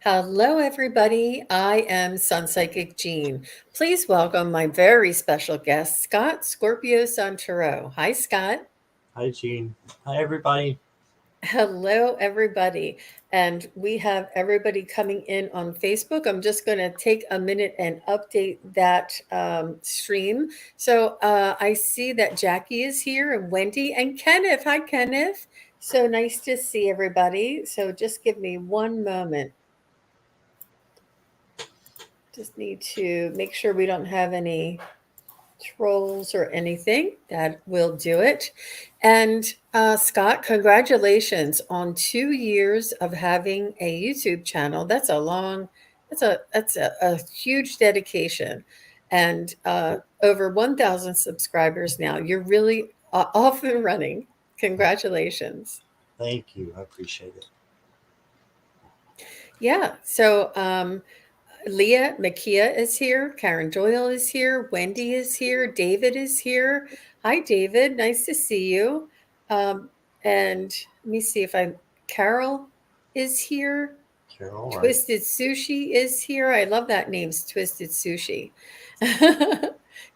Hello, everybody. I am Sun Psychic Jean. Please welcome my very special guest, Scott Scorpio Santoro. Hi, Scott. Hi, Gene. Hi, everybody. Hello, everybody. And we have everybody coming in on Facebook. I'm just going to take a minute and update that stream. So I see that Jackie is here and Wendy and Kenneth. Hi, Kenneth. So nice to see everybody. So just give me one moment. Just need to make sure we don't have any trolls or anything. That will do it. And Scott, congratulations on 2 years of having a YouTube channel. That's a huge dedication, and over 1,000 subscribers now. You're really off and running. Congratulations. Thank you. I appreciate it. Yeah. So Leah Makia is here. Karen Doyle is here. Wendy is here. David is here. Hi, David. Nice to see you. And let me see if Carol is here. Carol, right? Twisted Sushi is here. I love that name, Twisted Sushi.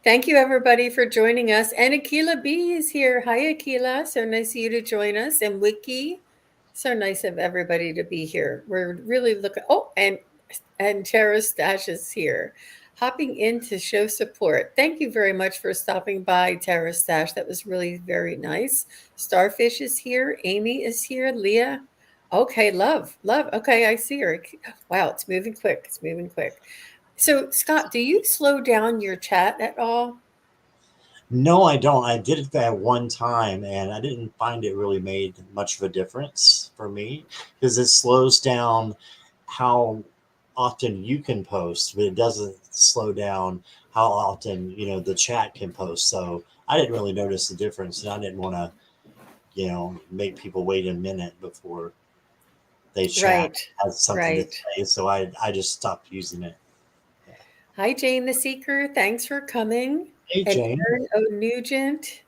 Thank you, everybody, for joining us. And Akila B is here. Hi, Akila. So nice of you to join us. And Wiki, so nice of everybody to be here. We're really looking. Oh, and Tara Stash is here, hopping in to show support. Thank you very much for stopping by, Tara Stash. That was really very nice. Starfish is here. Amy is here. Leah. Okay, love. Okay, I see her. Wow, it's moving quick. It's moving quick. So, Scott, do you slow down your chat at all? No, I don't. I did it that one time, and I didn't find it really made much of a difference for me because it slows down how often you can post, but it doesn't slow down how often the chat can post. So I didn't really notice the difference, and I didn't want to make people wait a minute before they chat Right, has something to right. say. So I just stopped using it. Yeah. Hi, Jane the Seeker. Thanks for coming. Hey, And Jane. Aaron O. Nugent.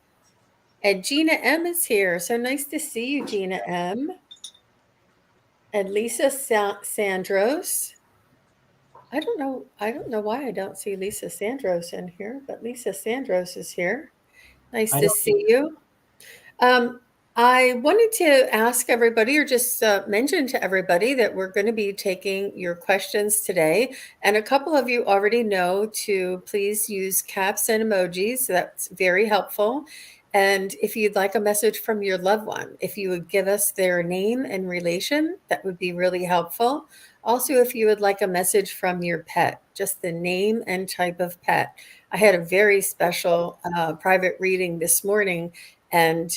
And Gina M is here. So nice to see you, Gina M. And Lisa Sandros. I don't know why I don't see Lisa Sandros in here, but Lisa Sandros is here. Nice I to don't. see you. Um, I wanted to ask everybody, or just mention to everybody, that we're going to be taking your questions today. And a couple of you already know to please use caps and emojis. So that's very helpful. And if you'd like a message from your loved one, if you would give us their name and relation, that would be really helpful. Also, if you would like a message from your pet, just the name and type of pet. I had a very special private reading this morning, and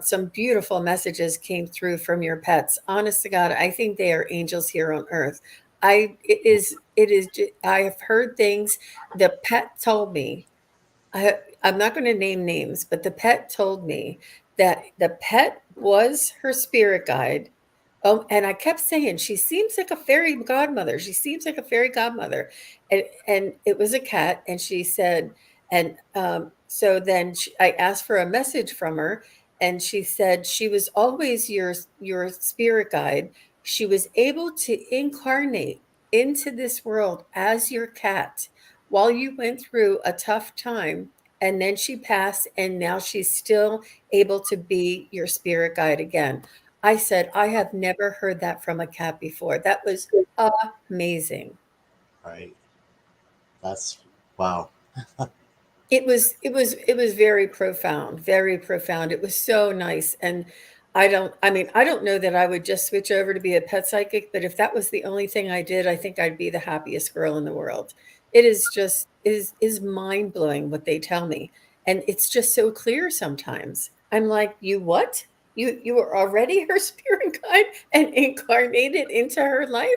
some beautiful messages came through from your pets. Honest to God, I think they are angels here on earth. I have heard things. The pet told me, I'm not going to name names, but the pet told me that the pet was her spirit guide. And I kept saying, she seems like a fairy godmother. She seems like a fairy godmother. And it was a cat. And she said, so then I asked for a message from her. And she said she was always your spirit guide. She was able to incarnate into this world as your cat while you went through a tough time, and then she passed, and now she's still able to be your spirit guide again. I said, I have never heard that from a cat before. That was amazing. Right. That's wow. It was very profound, very profound. It was so nice. And I don't know that I would just switch over to be a pet psychic, but if that was the only thing I did, I think I'd be the happiest girl in the world. It is mind blowing what they tell me. And it's just so clear sometimes. I'm like, you what? You were already her spirit guide and incarnated into her life?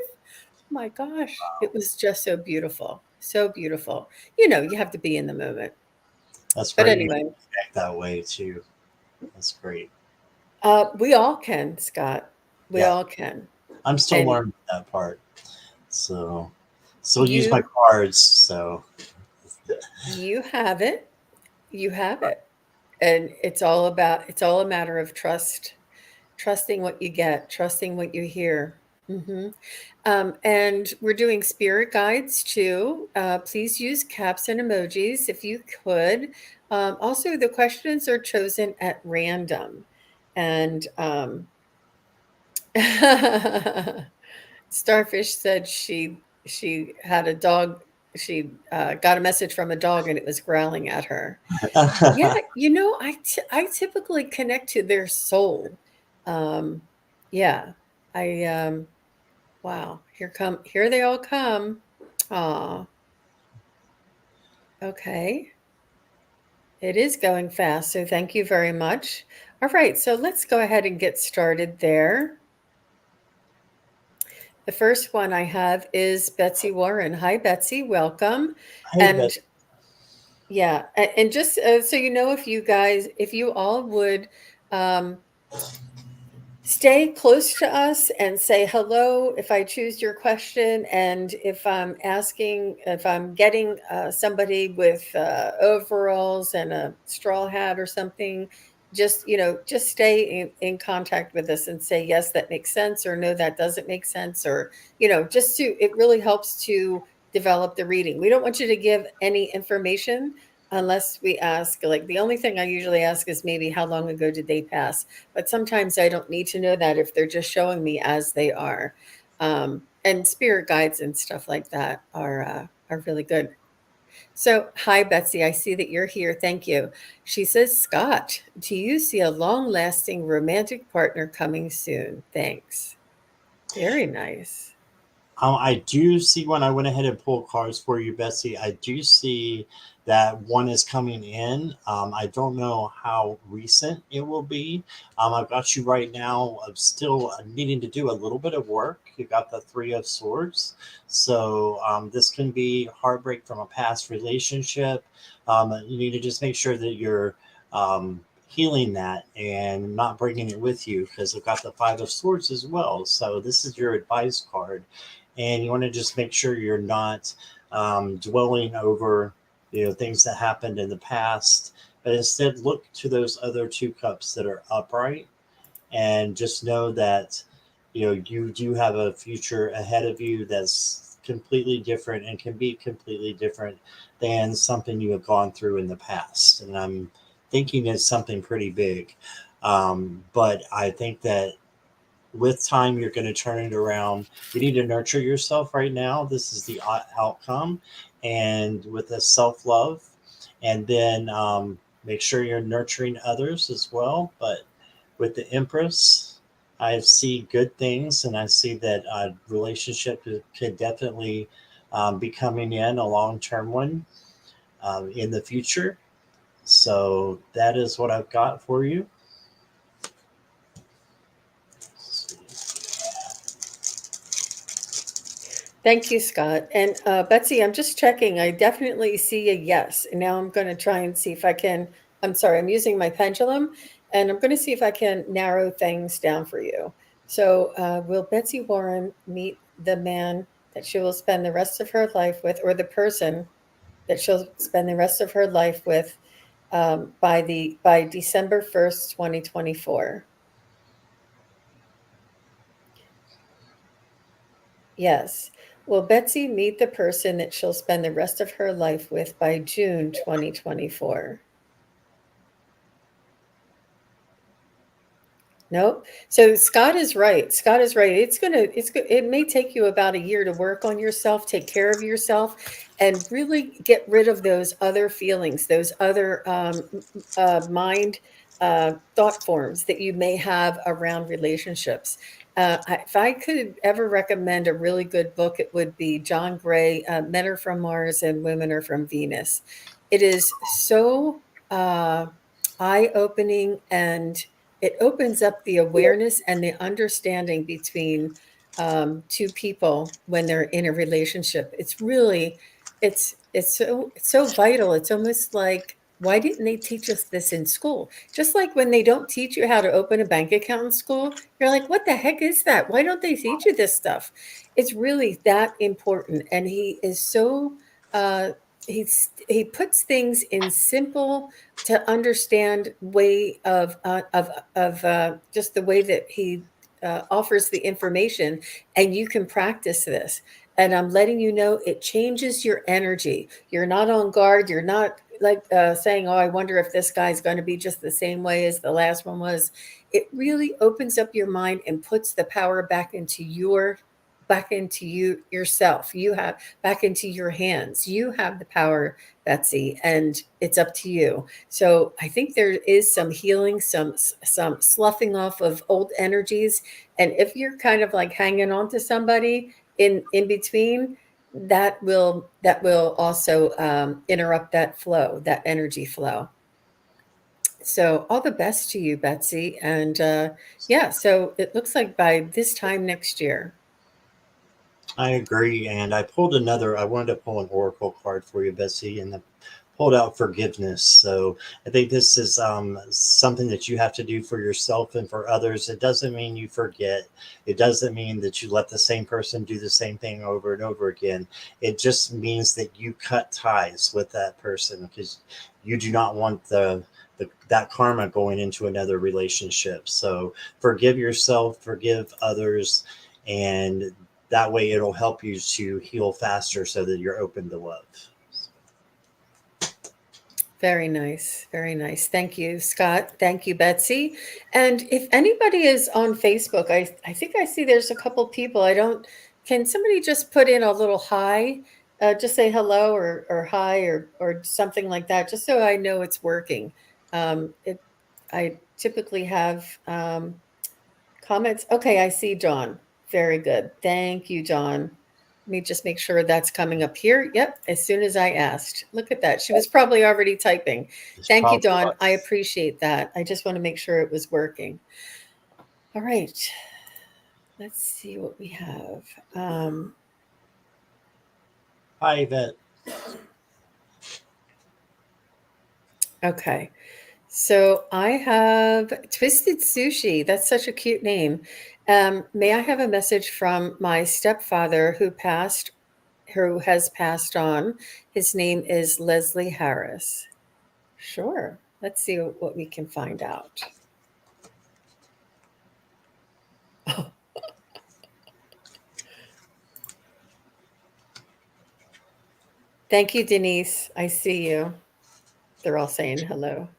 My gosh, it was just so beautiful. So beautiful. You have to be in the moment. That's But great. You anyway, act that way too. That's great. we all can, Scott. We Yeah. all can. I'm still And learning that part. So still use my you cards. So you have it. You have it. And it's all a matter of trust. Trusting what you get, trusting what you hear. hmm And we're doing spirit guides too. Please use caps and emojis if you could. Also, the questions are chosen at random. And Starfish said she had a dog. She got a message from a dog and it was growling at her. Yeah, I typically connect to their soul. Um, yeah, I wow, here they all come. Aw, okay. It is going fast, so thank you very much. All right, so let's go ahead and get started there. The first one I have is Betsy Warren. Hi, Betsy, welcome. Hey, And Beth. yeah, and just so you know, if you all would um, stay close to us and say hello if I choose your question. And if I'm getting somebody with overalls and a straw hat or something, just stay in contact with us and say, yes, that makes sense, or no, that doesn't make sense, or, it really helps to develop the reading. We don't want you to give any information unless we ask. Like, the only thing I usually ask is maybe how long ago did they pass, but sometimes I don't need to know that if they're just showing me as they are. And spirit guides and stuff like that are really good. So, hi, Betsy. I see that you're here. Thank you. She says, Scott, do you see a long lasting romantic partner coming soon? Thanks. Very nice. I do see when I went ahead and pulled cards for you, Betsy. I do see that one is coming in. I don't know how recent it will be. I've got you right now. I'm still needing to do a little bit of work. You got the Three of Swords. So this can be heartbreak from a past relationship. You need to just make sure that you're healing that and not bringing it with you, because I've got the Five of Swords as well. So this is your advice card, and you want to just make sure you're not dwelling over things that happened in the past, but instead look to those other two cups that are upright, and just know that you do have a future ahead of you that's completely different and can be completely different than something you have gone through in the past. And I'm thinking it's something pretty big, but I think that with time you're going to turn it around. You need to nurture yourself right now. This is the outcome, and with the self-love, and then make sure you're nurturing others as well. But with the Empress, I see good things, and I see that relationship could definitely be coming in, a long-term one, in the future. So that is what I've got for you. Thank you, Scott. And Betsy, I'm just checking. I definitely see a yes. And now I'm going to try and see if I can. I'm sorry, I'm using my pendulum, and I'm going to see if I can narrow things down for you. So, will Betsy Warren meet the man that she will spend the rest of her life with, or the person that she'll spend the rest of her life with, by December 1st, 2024? Yes. Will Betsy meet the person that she'll spend the rest of her life with by June 2024? Nope. So Scott is right. Scott is right. It may take you about a year to work on yourself, take care of yourself, and really get rid of those other feelings, those other mind thought forms that you may have around relationships. If I could ever recommend a really good book, it would be John Gray, Men Are From Mars and Women Are From Venus. It is so eye-opening, and it opens up the awareness and the understanding between two people when they're in a relationship. It's so vital. It's almost like, why didn't they teach us this in school? Just like when they don't teach you how to open a bank account in school, you're like, what the heck is that? Why don't they teach you this stuff? It's really that important. And he is so uh, he puts things in simple to understand way of just the way that he offers the information, and you can practice this. And I'm letting you know it changes your energy. You're not on guard. You're not like saying, "Oh, I wonder if this guy's going to be just the same way as the last one was." It really opens up your mind and puts the power back into you yourself. You have back into your hands. You have the power, Betsy, and it's up to you. So I think there is some healing, some sloughing off of old energies. And if you're kind of like hanging on to somebody in between, that will also interrupt that flow, that energy flow. So all the best to you, Betsy. And yeah, so it looks like by this time next year. I agree. And I wanted to pull an oracle card for you, Betsy, and I pulled out forgiveness. So I think this is something that you have to do for yourself and for others. It doesn't mean you forget. It doesn't mean that you let the same person do the same thing over and over again. It just means that you cut ties with that person because you do not want that karma going into another relationship. So forgive yourself, forgive others, and that way it'll help you to heal faster so that you're open to love. Very nice. Very nice. Thank you, Scott. Thank you, Betsy. And if anybody is on Facebook, I think I see there's a couple people. I don't, can somebody just put in a little hi? Just say hello or hi or something like that, just so I know it's working. I typically have comments. Okay, I see John. Very good. Thank you, John. Let me just make sure that's coming up here. Yep, as soon as I asked. Look at that. She was probably already typing. It's Thank you, probably Dawn. I was. appreciate that. I just want to make sure it was working. All right. Let's see what we have. Hi, Yvette. Okay. So I have Twisted Sushi. That's such a cute name. May I have a message from my stepfather who has passed on? His name is Leslie Harris. Sure. Let's see what we can find out. Thank you, Denise. I see you. They're all saying hello.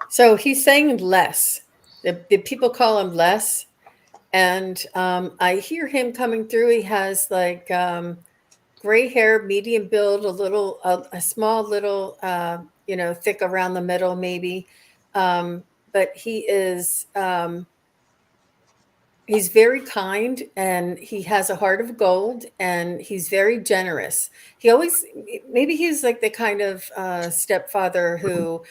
So he's saying less. The people call him less. And I hear him coming through. He has like gray hair, medium build, a small little, thick around the middle, maybe. But he's very kind and he has a heart of gold and he's very generous. He always, maybe he's like the kind of stepfather who,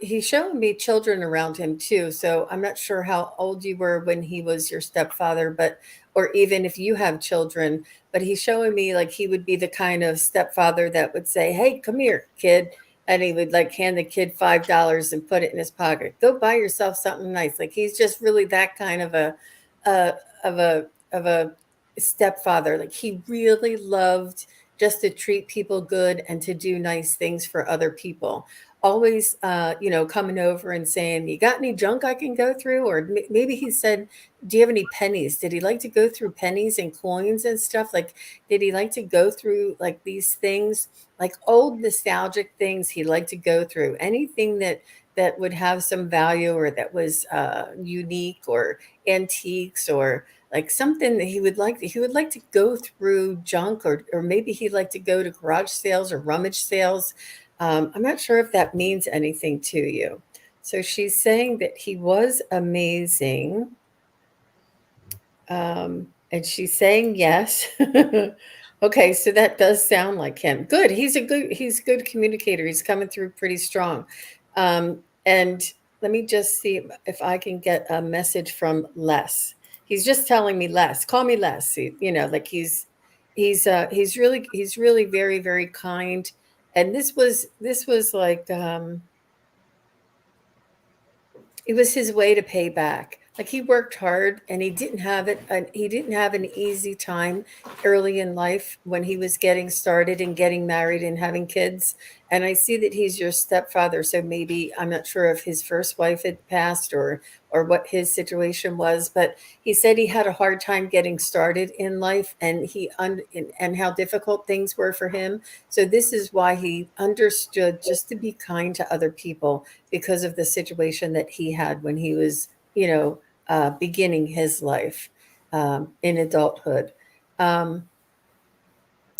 he's showing me children around him too. So I'm not sure how old you were when he was your stepfather, or even if you have children, but he's showing me like he would be the kind of stepfather that would say, "Hey, come here, kid." And he would like hand the kid $5 and put it in his pocket. Go buy yourself something nice. Like he's just really that kind of uh, of a stepfather. Like he really loved just to treat people good and to do nice things for other people. Always, coming over and saying, "You got any junk I can go through?" Or maybe he said, "Do you have any pennies?" Did he like to go through pennies and coins and stuff? Like, did he like to go through like these things, like old nostalgic things? He liked to go through anything that would have some value or that was unique or antiques or like something that he would like to go through junk or maybe he'd like to go to garage sales or rummage sales. I'm not sure if that means anything to you. So she's saying that he was amazing, and she's saying yes. Okay, so that does sound like him. Good. He's a good communicator. He's coming through pretty strong. And let me just see if I can get a message from Les. He's just telling me, Les, call me Les. You know, like he's really very, very kind. And this was like it was his way to pay back. Like he worked hard and he didn't have an easy time early in life when he was getting started and getting married and having kids. And I see that he's your stepfather, so maybe I'm not sure if his first wife had passed or what his situation was, but he said he had a hard time getting started in life and and how difficult things were for him. So this is why he understood just to be kind to other people because of the situation that he had when he was, beginning his life in adulthood. Um,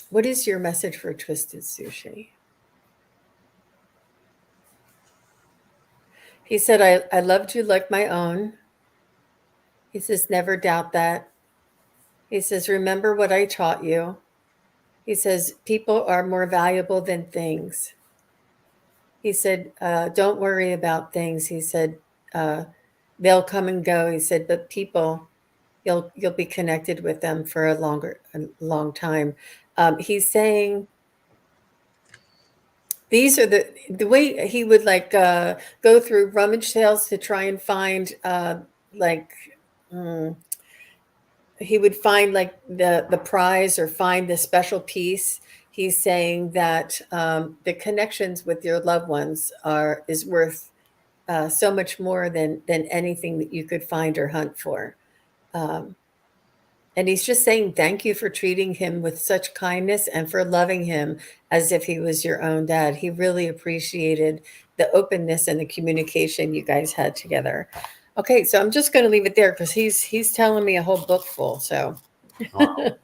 what is your message for Twisted Sushi? He said, I loved you like my own. He says, never doubt that. He says, remember what I taught you. He says, people are more valuable than things. He said, don't worry about things. He said, uh, they'll come and go. He said, but people, you'll be connected with them for a long time. He's saying these are the way he would like go through rummage sales to try and find like mm, he would find like the prize or find the special piece. He's saying that the connections with your loved ones are is worth so much more than anything that you could find or hunt for. Um, And he's just saying thank you for treating him with such kindness and for loving him as if he was your own dad. He really appreciated the openness and the communication you guys had together. Okay, so I'm just going to leave it there because he's telling me a whole book full. So Wow,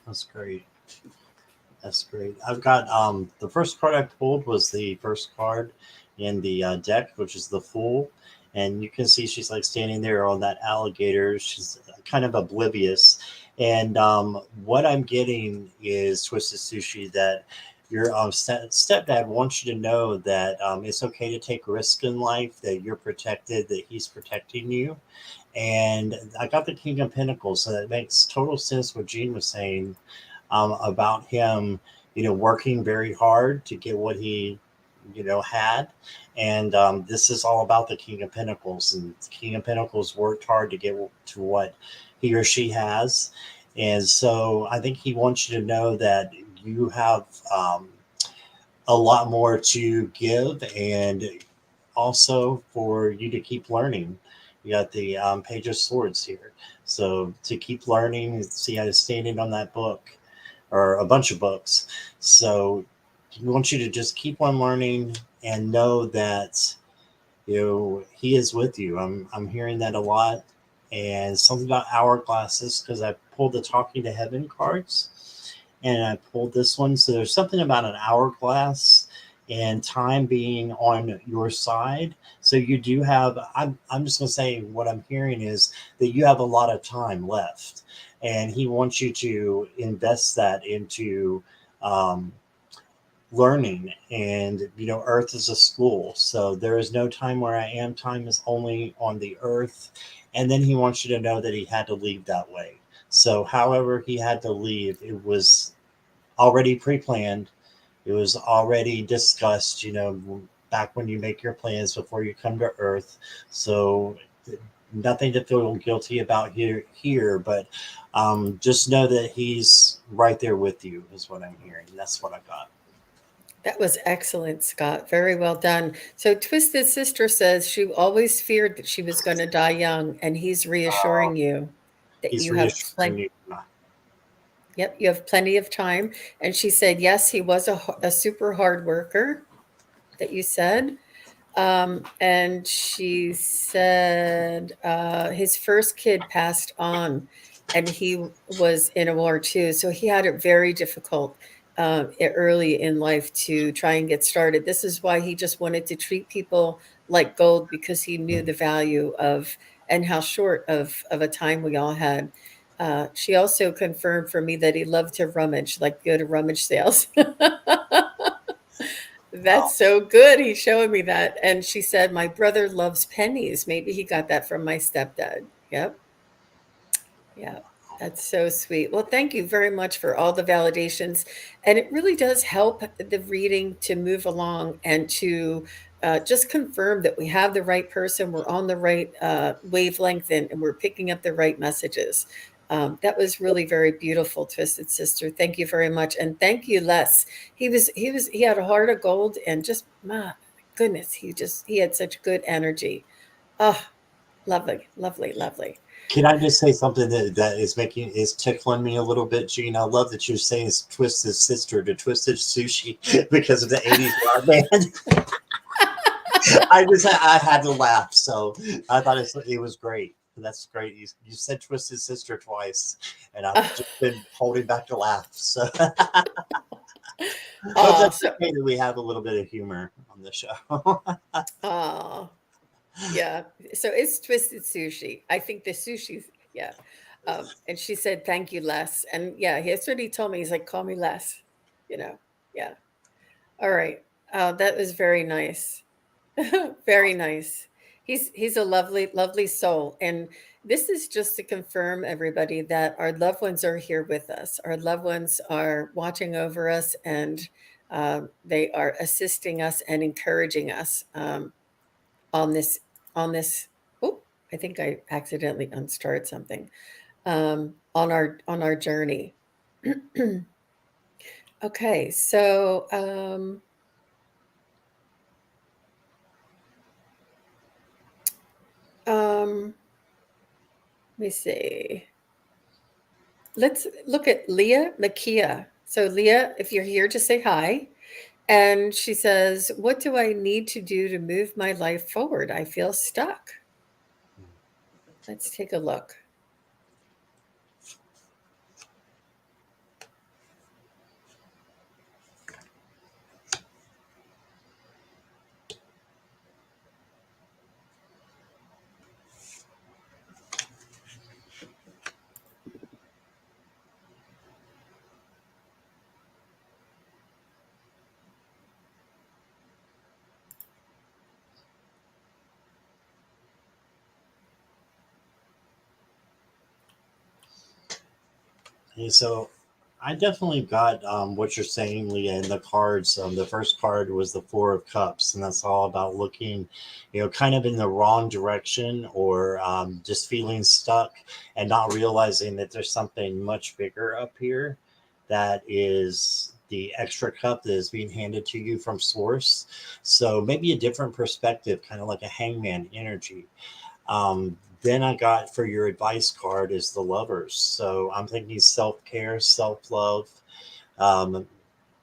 that's great. That's great. I've got the first card I pulled was the first card in the deck, which is the Fool, and you can see she's like standing there on that alligator. She's kind of oblivious, and what I'm getting is Twisted Sushi that your stepdad wants you to know that it's okay to take risks in life, that you're protected, that he's protecting you. And I got the King of Pentacles, so that makes total sense what Gene was saying about him, working very hard to get what he, had. And this is all about the King of Pentacles. And the King of Pentacles worked hard to get to what he or she has. And so I think he wants you to know that you have a lot more to give and also for you to keep learning. You got the Page of Swords here. So to keep learning, see how to standing on that book or a bunch of books. So we want you to just keep on learning and know that he is with you. I'm hearing that a lot, and something about hourglasses because I pulled the Talking to Heaven cards, and I pulled this one. So there's something about an hourglass and time being on your side. So you do have. I'm just gonna say what I'm hearing is that you have a lot of time left, and he wants you to invest that into. Learning, and earth is a school, so there is no time where I am, time is only on the earth. And then he wants you to know that he had to leave that way. So however he had to leave, it was already pre-planned, it was already discussed, back when you make your plans before you come to earth. So nothing to feel guilty about here, but just know that he's right there with you is what I'm hearing. That's what I got. that was excellent, Scott. Very well done. So Twisted Sister says she always feared that she was going to die young, and he's reassuring you that He's you have reassuring plenty. you. Yep, you have plenty of time. And she said, yes, he was a super hard worker, that you said. And she said his first kid passed on, and he was in a war too. So he had it very difficult early in life to try and get started. This is why he just wanted to treat people like gold because he knew the value of and how short of a time we all had. She also confirmed for me that he loved to rummage, like go to rummage sales. Wow. That's so good. He's showing me that. And she said, my brother loves pennies. Maybe he got that from my stepdad. Yep. Yeah, that's so sweet. Well, thank you very much for all the validations. And it really does help the reading to move along and to just confirm that we have the right person, we're on the right wavelength, and we're picking up the right messages. That was really very beautiful, Twisted Sister. Thank you very much. And thank you, Les. He had a heart of gold, and just, my goodness, he had such good energy. Oh, lovely, lovely, lovely. Can I just say something that is tickling me a little bit, Gene? I love that you're saying it's Twisted Sister to Twisted Sushi because of the 80s rock band. I had to laugh, so I thought it was great. That's great. You said Twisted Sister twice, and I've just been holding back to laugh. So hope Oh, that's so okay that we have a little bit of humor on the show. oh, yeah. So it's Twisted Sushi. I think the sushi's, yeah. And she said, "Thank you, Les." And yeah, that's what he told me. He's like, "Call me Les." You know. Yeah. All right. That was very nice. Very nice. He's a lovely, lovely soul. And this is just to confirm, everybody, that our loved ones are here with us. Our loved ones are watching over us, and they are assisting us and encouraging us on this on this. Oh, I think I accidentally unstarted something on our journey. Okay, so let me see. Let's look at Leah Makia. So, Leah, if you're here, just say hi. And she says, "What do I need to do to move my life forward? I feel stuck." Let's take a look. And so I definitely got what you're saying, Leah, in the cards. The first card was the Four of Cups, and that's all about looking, kind of in the wrong direction, or just feeling stuck and not realizing that there's something much bigger up here that is the extra cup that is being handed to you from source. So maybe a different perspective, kind of like a hangman energy. Then I got for your advice card is the lovers. So I'm thinking self care, self love um,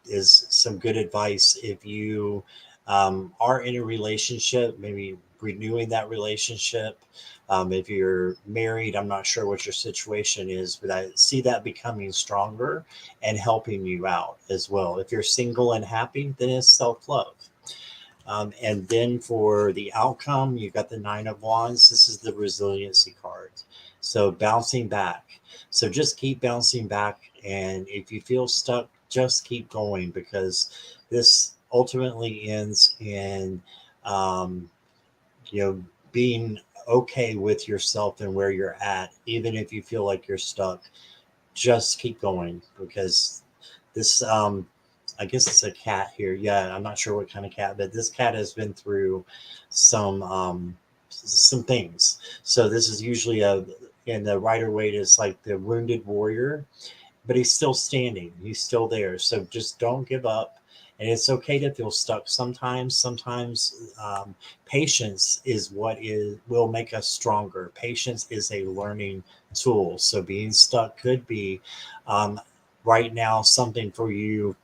is some good advice. If you are in a relationship, maybe renewing that relationship. If you're married, I'm not sure what your situation is, but I see that becoming stronger and helping you out as well. If you're single and happy, then it's self love. And then for the outcome, you got the Nine of Wands. This is the resiliency card. So bouncing back. So just keep bouncing back. And if you feel stuck, just keep going because this ultimately ends in, um, being okay with yourself and where you're at. Even if you feel like you're stuck, just keep going because this I guess it's a cat here. Yeah, I'm not sure what kind of cat, but this cat has been through some some things. So this is usually a in the Rider Waite is like the wounded warrior, but he's still standing. He's still there. So just don't give up. And it's okay to feel stuck sometimes. Sometimes patience is what is will make us stronger. Patience is a learning tool. So being stuck could be um, right now something for you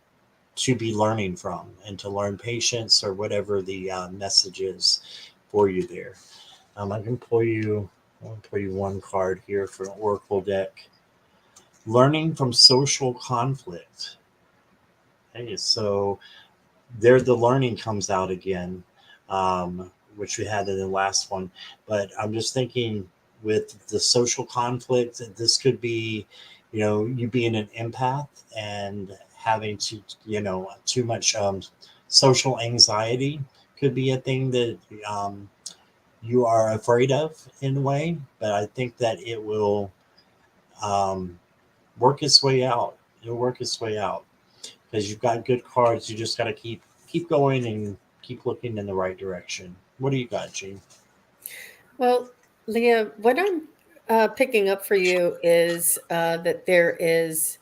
to be learning from and to learn patience or whatever the message is for you there. I can pull you. I want to pull you one card here for an Oracle deck. Learning from social conflict. Hey, so there the learning comes out again, which we had in the last one. But I'm just thinking with the social conflict, this could be, you being an empath and having to, too much social anxiety could be a thing that um, you are afraid of in a way, but I think that it will um, work its way out. It'll work its way out because you've got good cards. You just got to keep going and keep looking in the right direction. What do you got, Gene? Well, Leah, what I'm picking up for you is that there is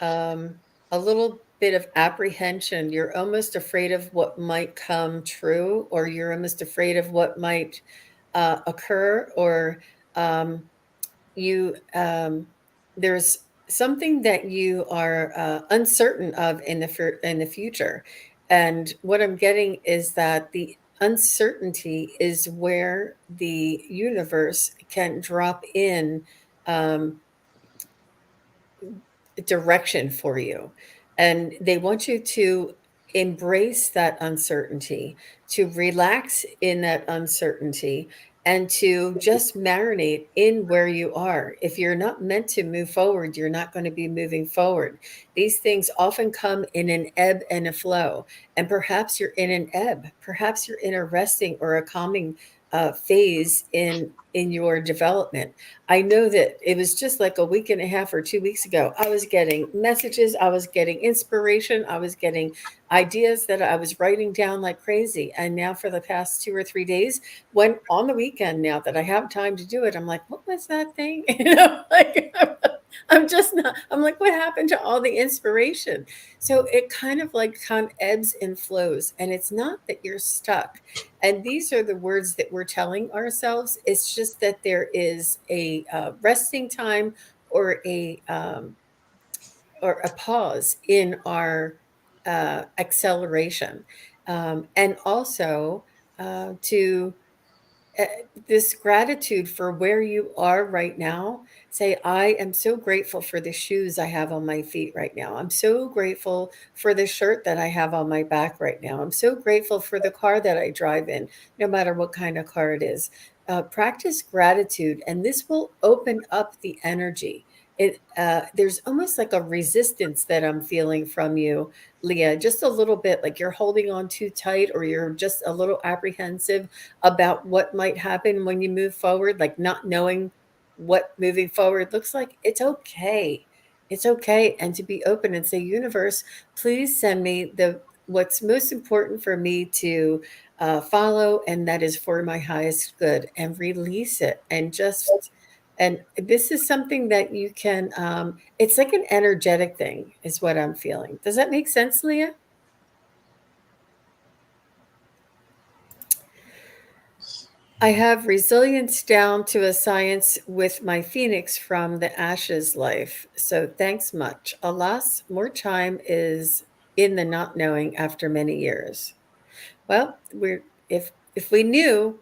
um, a little bit of apprehension. You're almost afraid of what might come true, or you're almost afraid of what might occur, or um, you there's something that you are uncertain of in in the future, and what I'm getting is that the uncertainty is where the universe can drop in um, direction for you. And they want you to embrace that uncertainty, to relax in that uncertainty, and to just marinate in where you are. If you're not meant to move forward, you're not going to be moving forward. These things often come in an ebb and a flow. And perhaps you're in an ebb, perhaps you're in a resting or a calming phase in your development. I know that it was just like a week and a half or 2 weeks ago. I was getting messages, I was getting inspiration, I was getting ideas that I was writing down like crazy. And now, for the past 2 or 3 days, when on the weekend, now that I have time to do it, I'm like, what was that thing? Like, I'm just not, I'm like, what happened to all the inspiration? So it kind of ebbs and flows. And it's not that you're stuck. And these are the words that we're telling ourselves. It's just that there is a resting time, or a pause in our acceleration, and also to uh, this gratitude for where you are right now. Say, I am so grateful for the shoes I have on my feet right now. I'm so grateful for the shirt that I have on my back right now. I'm so grateful for the car that I drive in, no matter what kind of car it is. Practice gratitude, and this will open up the energy. There's almost like a resistance that I'm feeling from you, Leah, just a little bit, like you're holding on too tight, or you're just a little apprehensive about what might happen when you move forward, like not knowing what moving forward looks like. It's okay. It's okay. And to be open and say, universe, please send me the what's most important for me to follow, and that is for my highest good, and release it. And just, and this is something that you can, it's like an energetic thing, is what I'm feeling. Does that make sense, Leah? I have resilience down to a science with my phoenix from the ashes life. So thanks much. Alas, more time is in the not knowing after many years. Well, if we knew,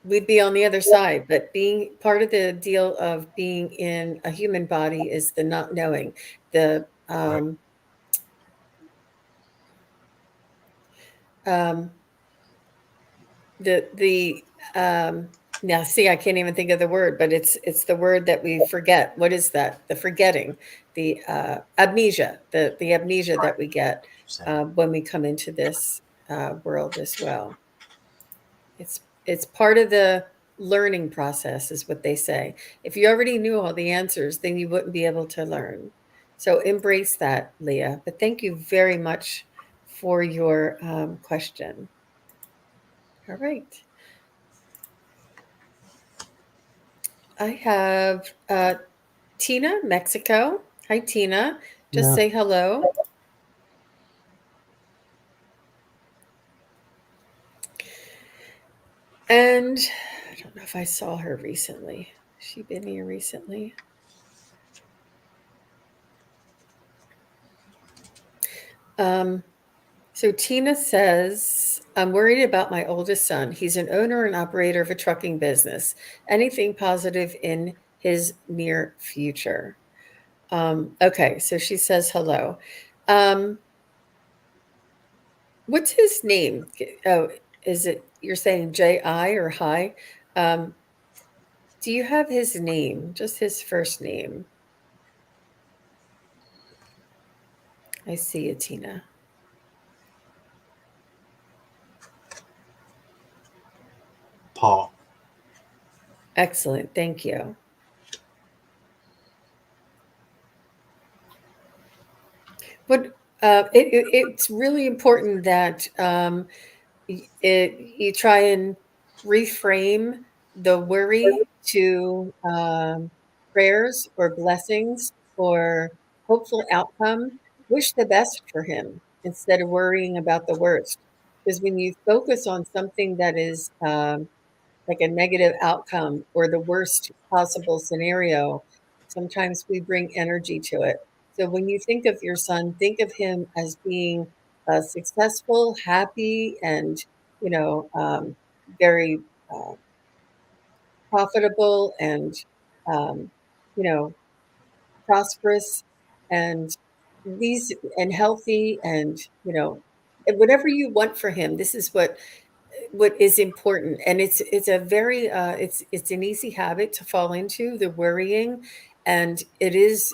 we'd be on the other side. But being part of the deal of being in a human body is the not knowing. The Right. um, the now, see, I can't even think of the word, but it's the word that we forget. What is that? The forgetting, the amnesia, the amnesia Right. that we get Saying. when we come into this world as well. It's part of the learning process, is what they say. If you already knew all the answers, then you wouldn't be able to learn. So embrace that, Leah. But thank you very much for your question. All right. I have Tina, Mexico. Hi, Tina. Just Yeah. say hello. And I don't know if I saw her recently. Has she been here recently? Um, so Tina says, I'm worried about my oldest son. He's an owner and operator of a trucking business. Anything positive in his near future? Okay, so she says hello. Um, what's his name? Oh, is it, you're saying J.I. or hi? Um, Do you have his name? Just his first name. I see it, Tina. Paul. Excellent. Thank you. But it's really important that you try and reframe the worry to prayers or blessings or hopeful outcome. Wish the best for him instead of worrying about the worst. Because when you focus on something that is like a negative outcome or the worst possible scenario, sometimes we bring energy to it. So when you think of your son, think of him as being successful, happy, and you know, very uh, profitable and um, you know, prosperous and these and healthy and and whatever you want for him. This is what is important, and it's a very it's an easy habit to fall into, the worrying, and it is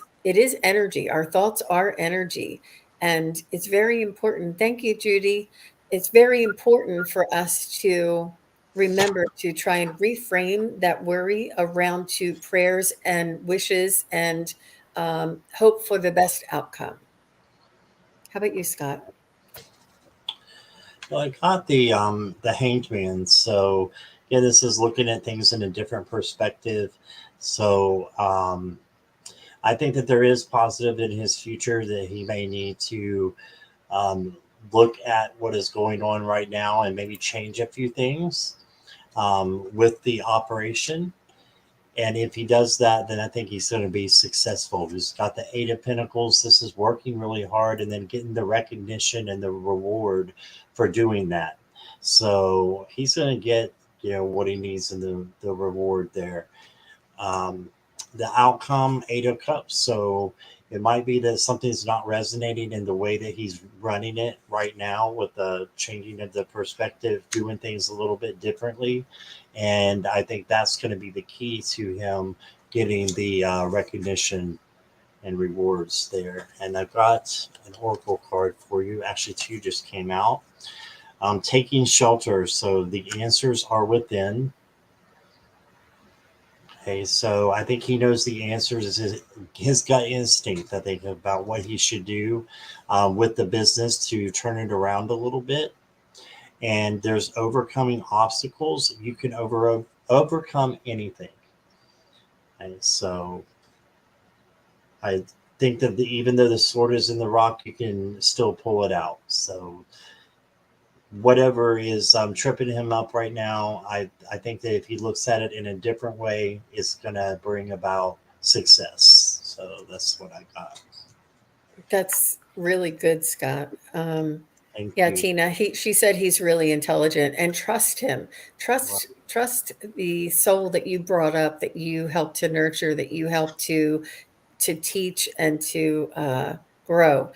energy. Our thoughts are energy, and it's very important. Thank you, Judy. It's very important for us to remember to try and reframe that worry around to prayers and wishes and hope for the best outcome. How about you, Scott? Well, I got the Hanged Man. So yeah, this is looking at things in a different perspective. So I think that there is positive in his future, that he may need to um, look at what is going on right now and maybe change a few things with the operation. And if he does that, then I think he's going to be successful. He's got the Eight of Pentacles. This is working really hard and then getting the recognition and the reward for doing that. So he's going to get, what he needs in the reward there. Um, the outcome, Eight of Cups. So it might be that something's not resonating in the way that he's running it right now, with the changing of the perspective, doing things a little bit differently. And I think that's going to be the key to him getting the recognition and rewards there. And I've got an oracle card for you. Actually, two just came out. Taking shelter. So the answers are within. Okay, so I think he knows the answers. Is his gut instinct, I think, about what he should do with the business to turn it around a little bit. And there's overcoming obstacles. You can overcome anything. And so I think that even though the sword is in the rock, you can still pull it out. So whatever is tripping him up right now, I think that if he looks at it in a different way, it's going to bring about success. So that's what I got. That's really good, Scott. Thank Yeah, you. Tina, she said he's really intelligent, and trust him. Trust the soul that you brought up, that you helped to nurture, that you helped to teach and to grow.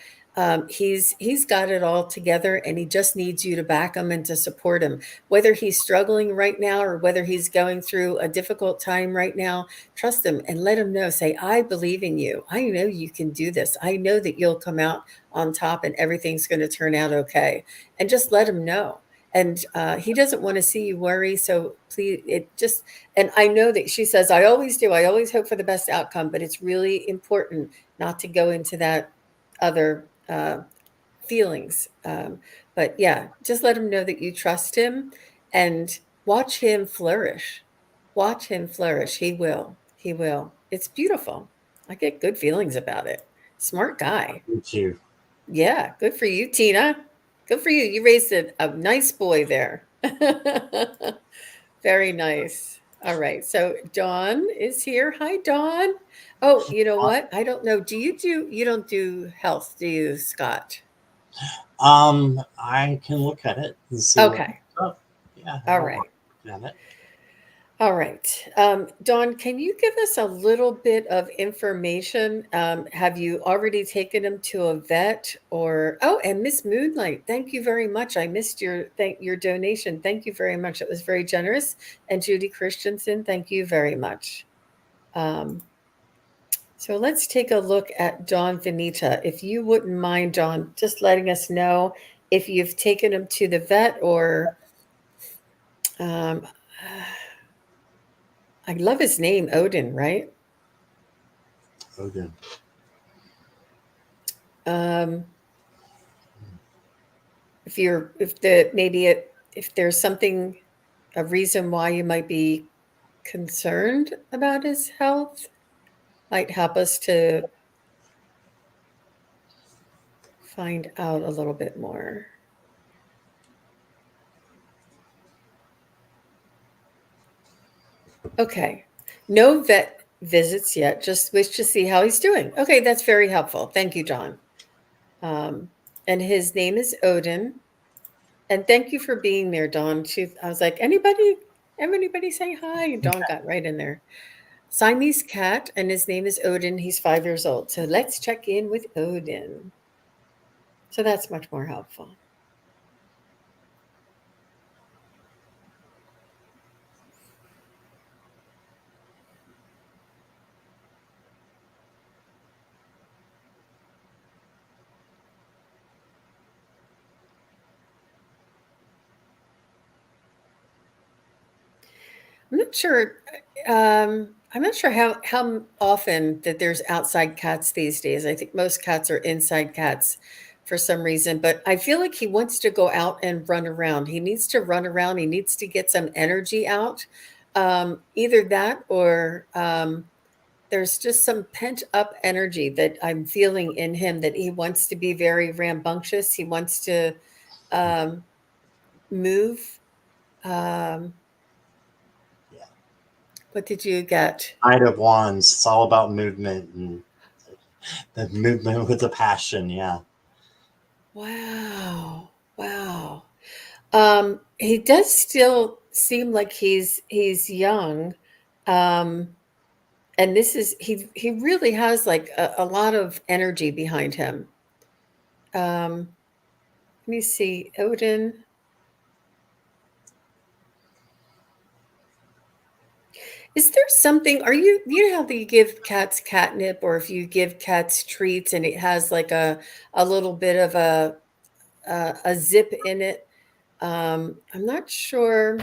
He's got it all together, and he just needs you to back him and to support him. Whether he's struggling right now or whether he's going through a difficult time right now, trust him and let him know. Say, "I believe in you. I know you can do this. I know that you'll come out on top, and everything's going to turn out okay." And just let him know. And he doesn't want to see you worry, so please, it just and I know that she says, I always do. I always hope for the best outcome, but it's really important not to go into that other feelings. But yeah, just let him know that you trust him and watch him flourish. Watch him flourish. He will. He will. It's beautiful. I get good feelings about it. Smart guy. You too. Yeah, good for you, Tina. Good for you. You raised a nice boy there. Very nice. All right. So Dawn is here. Hi, Dawn. Oh, you know what? I don't know. You don't do health, do you, Scott? I can look at it and see what Okay. comes up. Yeah, I All don't mind right. looking at it. All right. Dawn, can you give us a little bit of information? Have you already taken him to a vet or and Miss Moonlight, thank you very much. I missed your donation. Thank you very much. It was very generous. And Judy Christensen, thank you very much. Um, so let's take a look at Dawn Venita. If you wouldn't mind, Dawn, just letting us know if you've taken him to the vet or um, I love his name, Odin, right? Odin. Um, if there's something, a reason why you might be concerned about his health, might help us to find out a little bit more. Okay. No vet visits yet. Just wish to see how he's doing. Okay, that's very helpful. Thank you, John. And his name is Odin. And thank you for being there, Dawn. I was like, anybody say hi? And Dawn got right in there. Siamese cat, and his name is Odin. He's 5 years old. So let's check in with Odin. So that's much more helpful. I'm not sure. I'm not sure how often that there's outside cats these days. I think most cats are inside cats for some reason, but I feel like he wants to go out and run around. He needs to run around. He needs to get some energy out. Either that or there's just some pent up energy that I'm feeling in him that he wants to be very rambunctious. He wants to um, move. Um, Yeah. what did you get? Knight of Wands. It's all about movement and the movement with the passion. Yeah. Wow. Wow. He does still seem like he's young. Um, and this is he really has like a lot of energy behind him. Let me see, Odin. Is there something, you know how you give cats catnip, or if you give cats treats and it has like a little bit of a zip in it? I'm not sure.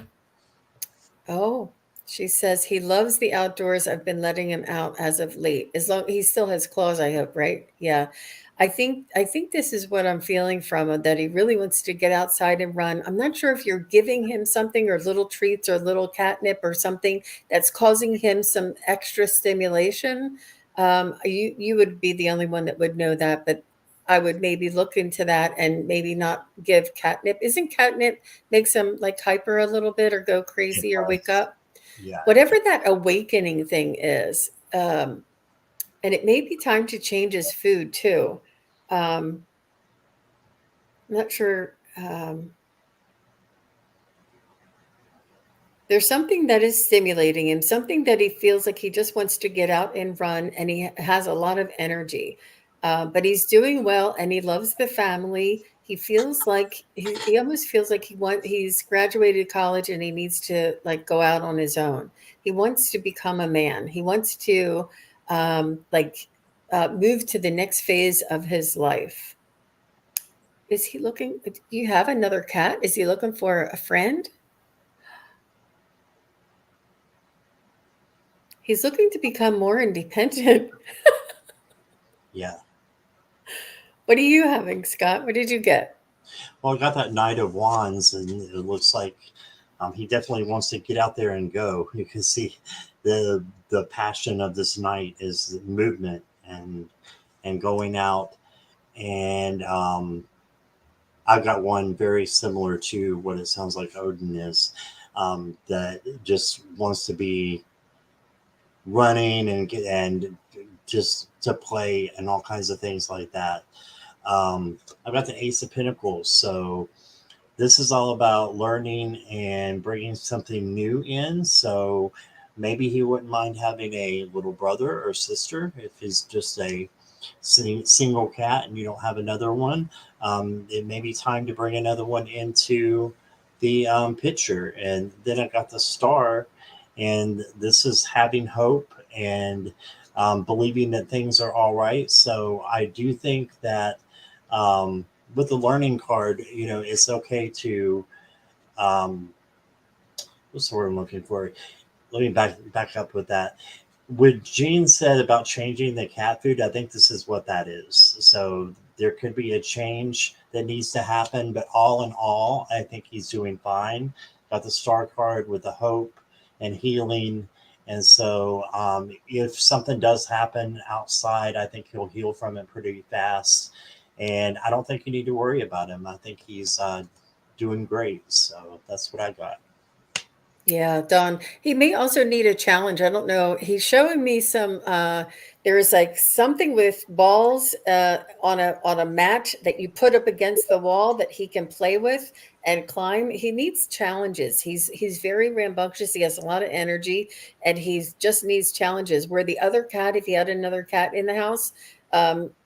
Oh, she says he loves the outdoors. I've been letting him out as of late. As long he still has claws, I hope, right? Yeah. I think this is what I'm feeling from him, that he really wants to get outside and run. I'm not sure if you're giving him something or little treats or little catnip or something that's causing him some extra stimulation. You would be the only one that would know that, but I would maybe look into that and maybe not give catnip. Isn't catnip makes him like hyper a little bit or go It crazy or wake does. up? Yeah. Whatever that awakening thing is, and it may be time to change his food too. Um, I'm not sure. There's something that is stimulating him, something that he feels like he just wants to get out and run, and he has a lot of energy. But he's doing well, and he loves the family. He feels like he almost feels like he's graduated college and he needs to like go out on his own. He wants to become a man. He wants to move to the next phase of his life. Is he looking? Do you have another cat? Is he looking for a friend? He's looking to become more independent. Yeah. What are you having, Scott? What did you get? Well, I got that Knight of Wands, and it looks like he definitely wants to get out there and go. You can see the passion of this knight is movement and going out. And I've got one very similar to what it sounds like Odin is, that just wants to be running and just to play and all kinds of things like that. I've got the Ace of Pentacles, so this is all about learning and bringing something new in. So maybe he wouldn't mind having a little brother or sister if he's just a single cat and you don't have another one. It may be time to bring another one into the picture. And then I got the star, and this is having hope and believing that things are all right. So I do think that with the learning card, it's okay to um, what's the word I'm looking for? Let me back up with that. What Gene said about changing the cat food, I think this is what that is. So there could be a change that needs to happen, but all in all, I think he's doing fine. Got the star card with the hope and healing. And so if something does happen outside, I think he'll heal from it pretty fast. And I don't think you need to worry about him. I think he's doing great. So that's what I got. Yeah, Don. He may also need a challenge. I don't know. He's showing me some there's like something with balls on a mat that you put up against the wall that he can play with and climb. He needs challenges. He's very rambunctious. He has a lot of energy and he's just needs challenges. Where the other cat, if he had another cat in the house,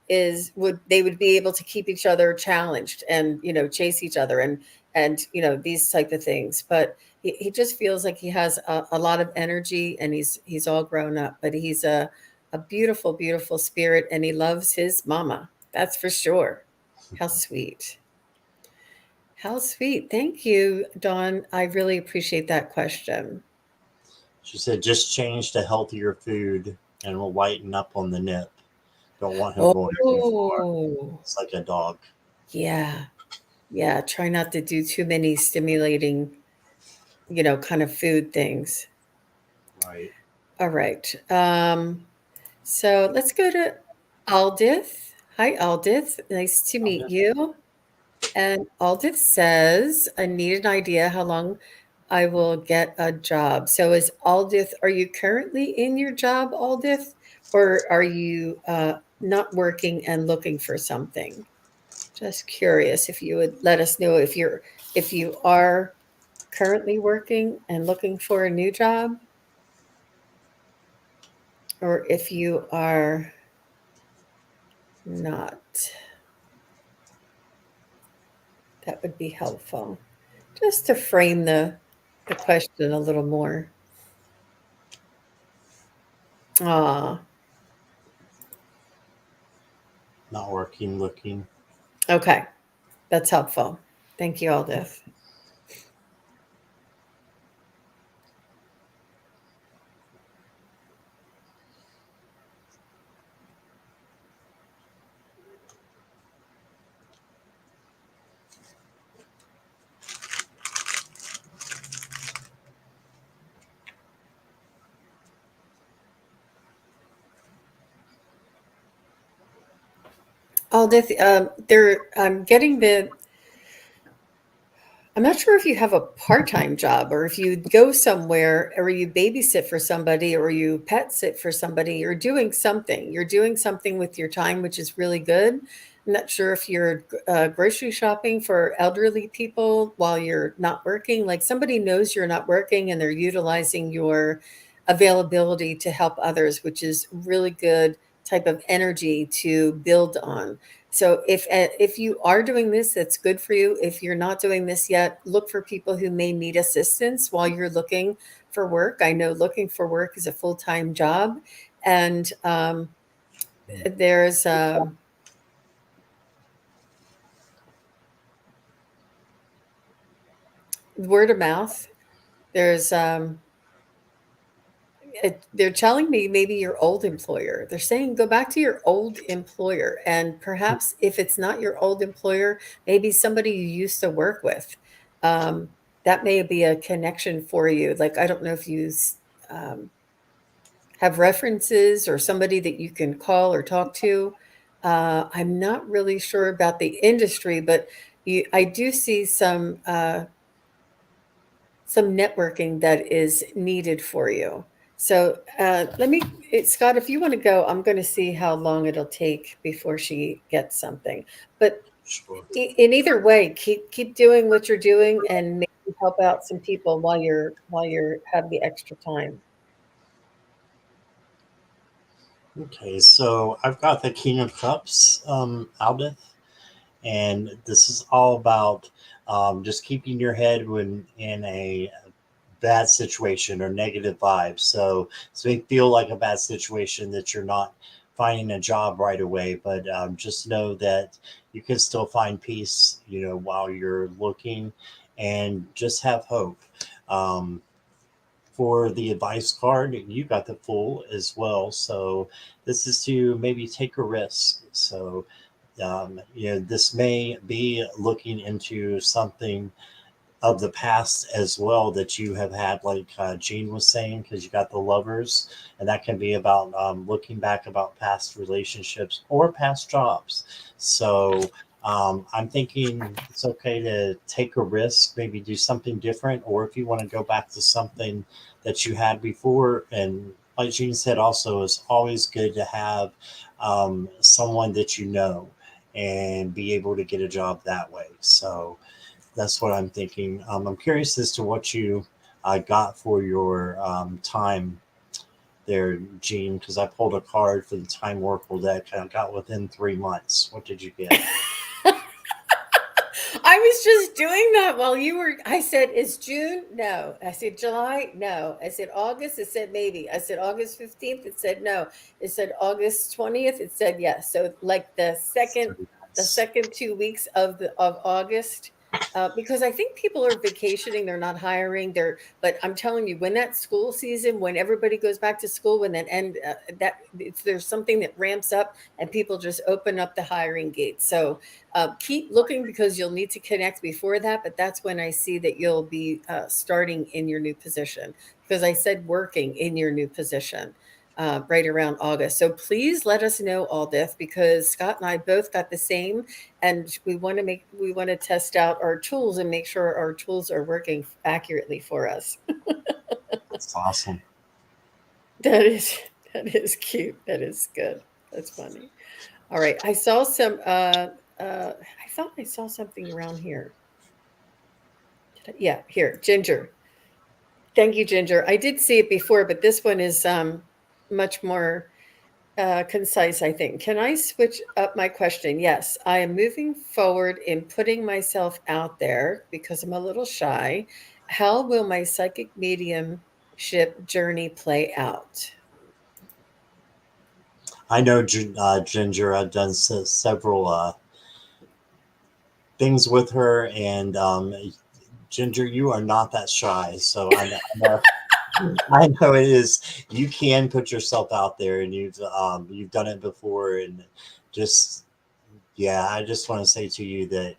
is would they would be able to keep each other challenged and chase each other and these type of things. But he just feels like he has a lot of energy and he's all grown up, but he's a beautiful, beautiful spirit and he loves his mama. That's for sure. How sweet. How sweet. Thank you, Dawn. I really appreciate that question. She said, just change to healthier food and we'll lighten up on the nip. Don't want him going too far. Oh, It's like a dog. yeah. Yeah. Try not to do too many stimulating, kind of food things. Right. All right. So let's go to Aldith. Hi, Aldith. Nice to meet you. And Aldith says, I need an idea how long I will get a job. So are you currently in your job, Aldith, or are you not working and looking for something? Just curious if you would let us know if you are currently working and looking for a new job, or if you are not. That would be helpful. Just to frame the question a little more. Ah, Not working, looking. okay. That's helpful. Thank you, Aldith. Aldith, I'm getting I'm not sure if you have a part-time job or if you go somewhere or you babysit for somebody or you pet sit for somebody. You're doing something. You're doing something with your time, which is really good. I'm not sure if you're grocery shopping for elderly people while you're not working. Like somebody knows you're not working and they're utilizing your availability to help others, which is really good type of energy to build on. So if you are doing this, that's good for you. If you're not doing this yet, look for people who may need assistance while you're looking for work. I know looking for work is a full-time job, and there's word of mouth. There's they're telling me maybe your old employer. They're saying go back to your old employer, and perhaps if it's not your old employer, maybe somebody you used to work with. Um, that may be a connection for you. Like I don't know if you um, have references or somebody that you can call or talk to. I'm not really sure about the industry, but I do see some networking that is needed for you. So Scott, if you want to go, I'm going to see how long it'll take before she gets something. But Sure. in either way, keep doing what you're doing and maybe help out some people while you're have the extra time. Okay, so I've got the King of Cups, Aldith, and this is all about just keeping your head when in a bad situation or negative vibes. So it feel like a bad situation that you're not finding a job right away, but just know that you can still find peace, while you're looking, and just have hope. for the advice card, you got the full as well. So this is to maybe take a risk. So this may be looking into something of the past as well that you have had, like Gene was saying, because you got the lovers, and that can be about looking back about past relationships or past jobs. So I'm thinking it's okay to take a risk, maybe do something different, or if you want to go back to something that you had before. And like Gene said, also, it's always good to have someone that you know and be able to get a job that way. So that's what I'm thinking. I'm curious as to what you got for your time there, Gene, because I pulled a card for the Time Oracle deck and I got within 3 months. What did you get? I was just doing that while you were. I said, "Is June?" No. I said, "July?" No. I said, "August?" It said, "Maybe." I said, "August 15th?" It said, "No." It said, "August 20th?" It said, "Yes." So, like Three the months. second 2 weeks of August, because I think people are vacationing, they're not hiring. But I'm telling you, when that school season, when everybody goes back to school, when that end, there's something that ramps up, and people just open up the hiring gates. So keep looking because you'll need to connect before that, but that's when I see that you'll be starting in your new position, because I said working in your new position right around August. So please let us know all this, because Scott and I both got the same, and we want to test out our tools and make sure our tools are working accurately for us. That's awesome. That is that is cute. That is good. That's funny. All right. I thought I saw something around here. Yeah, here, Ginger. Thank you, Ginger. I did see it before, but this one is much more concise, I think. Can I switch up my question? Yes, I am moving forward in putting myself out there because I'm a little shy. How will my psychic mediumship journey play out? I know Ginger. I've done several things with her, and Ginger, you are not that shy. So I know it is. You can put yourself out there, and you've done it before, and just yeah, I just want to say to you that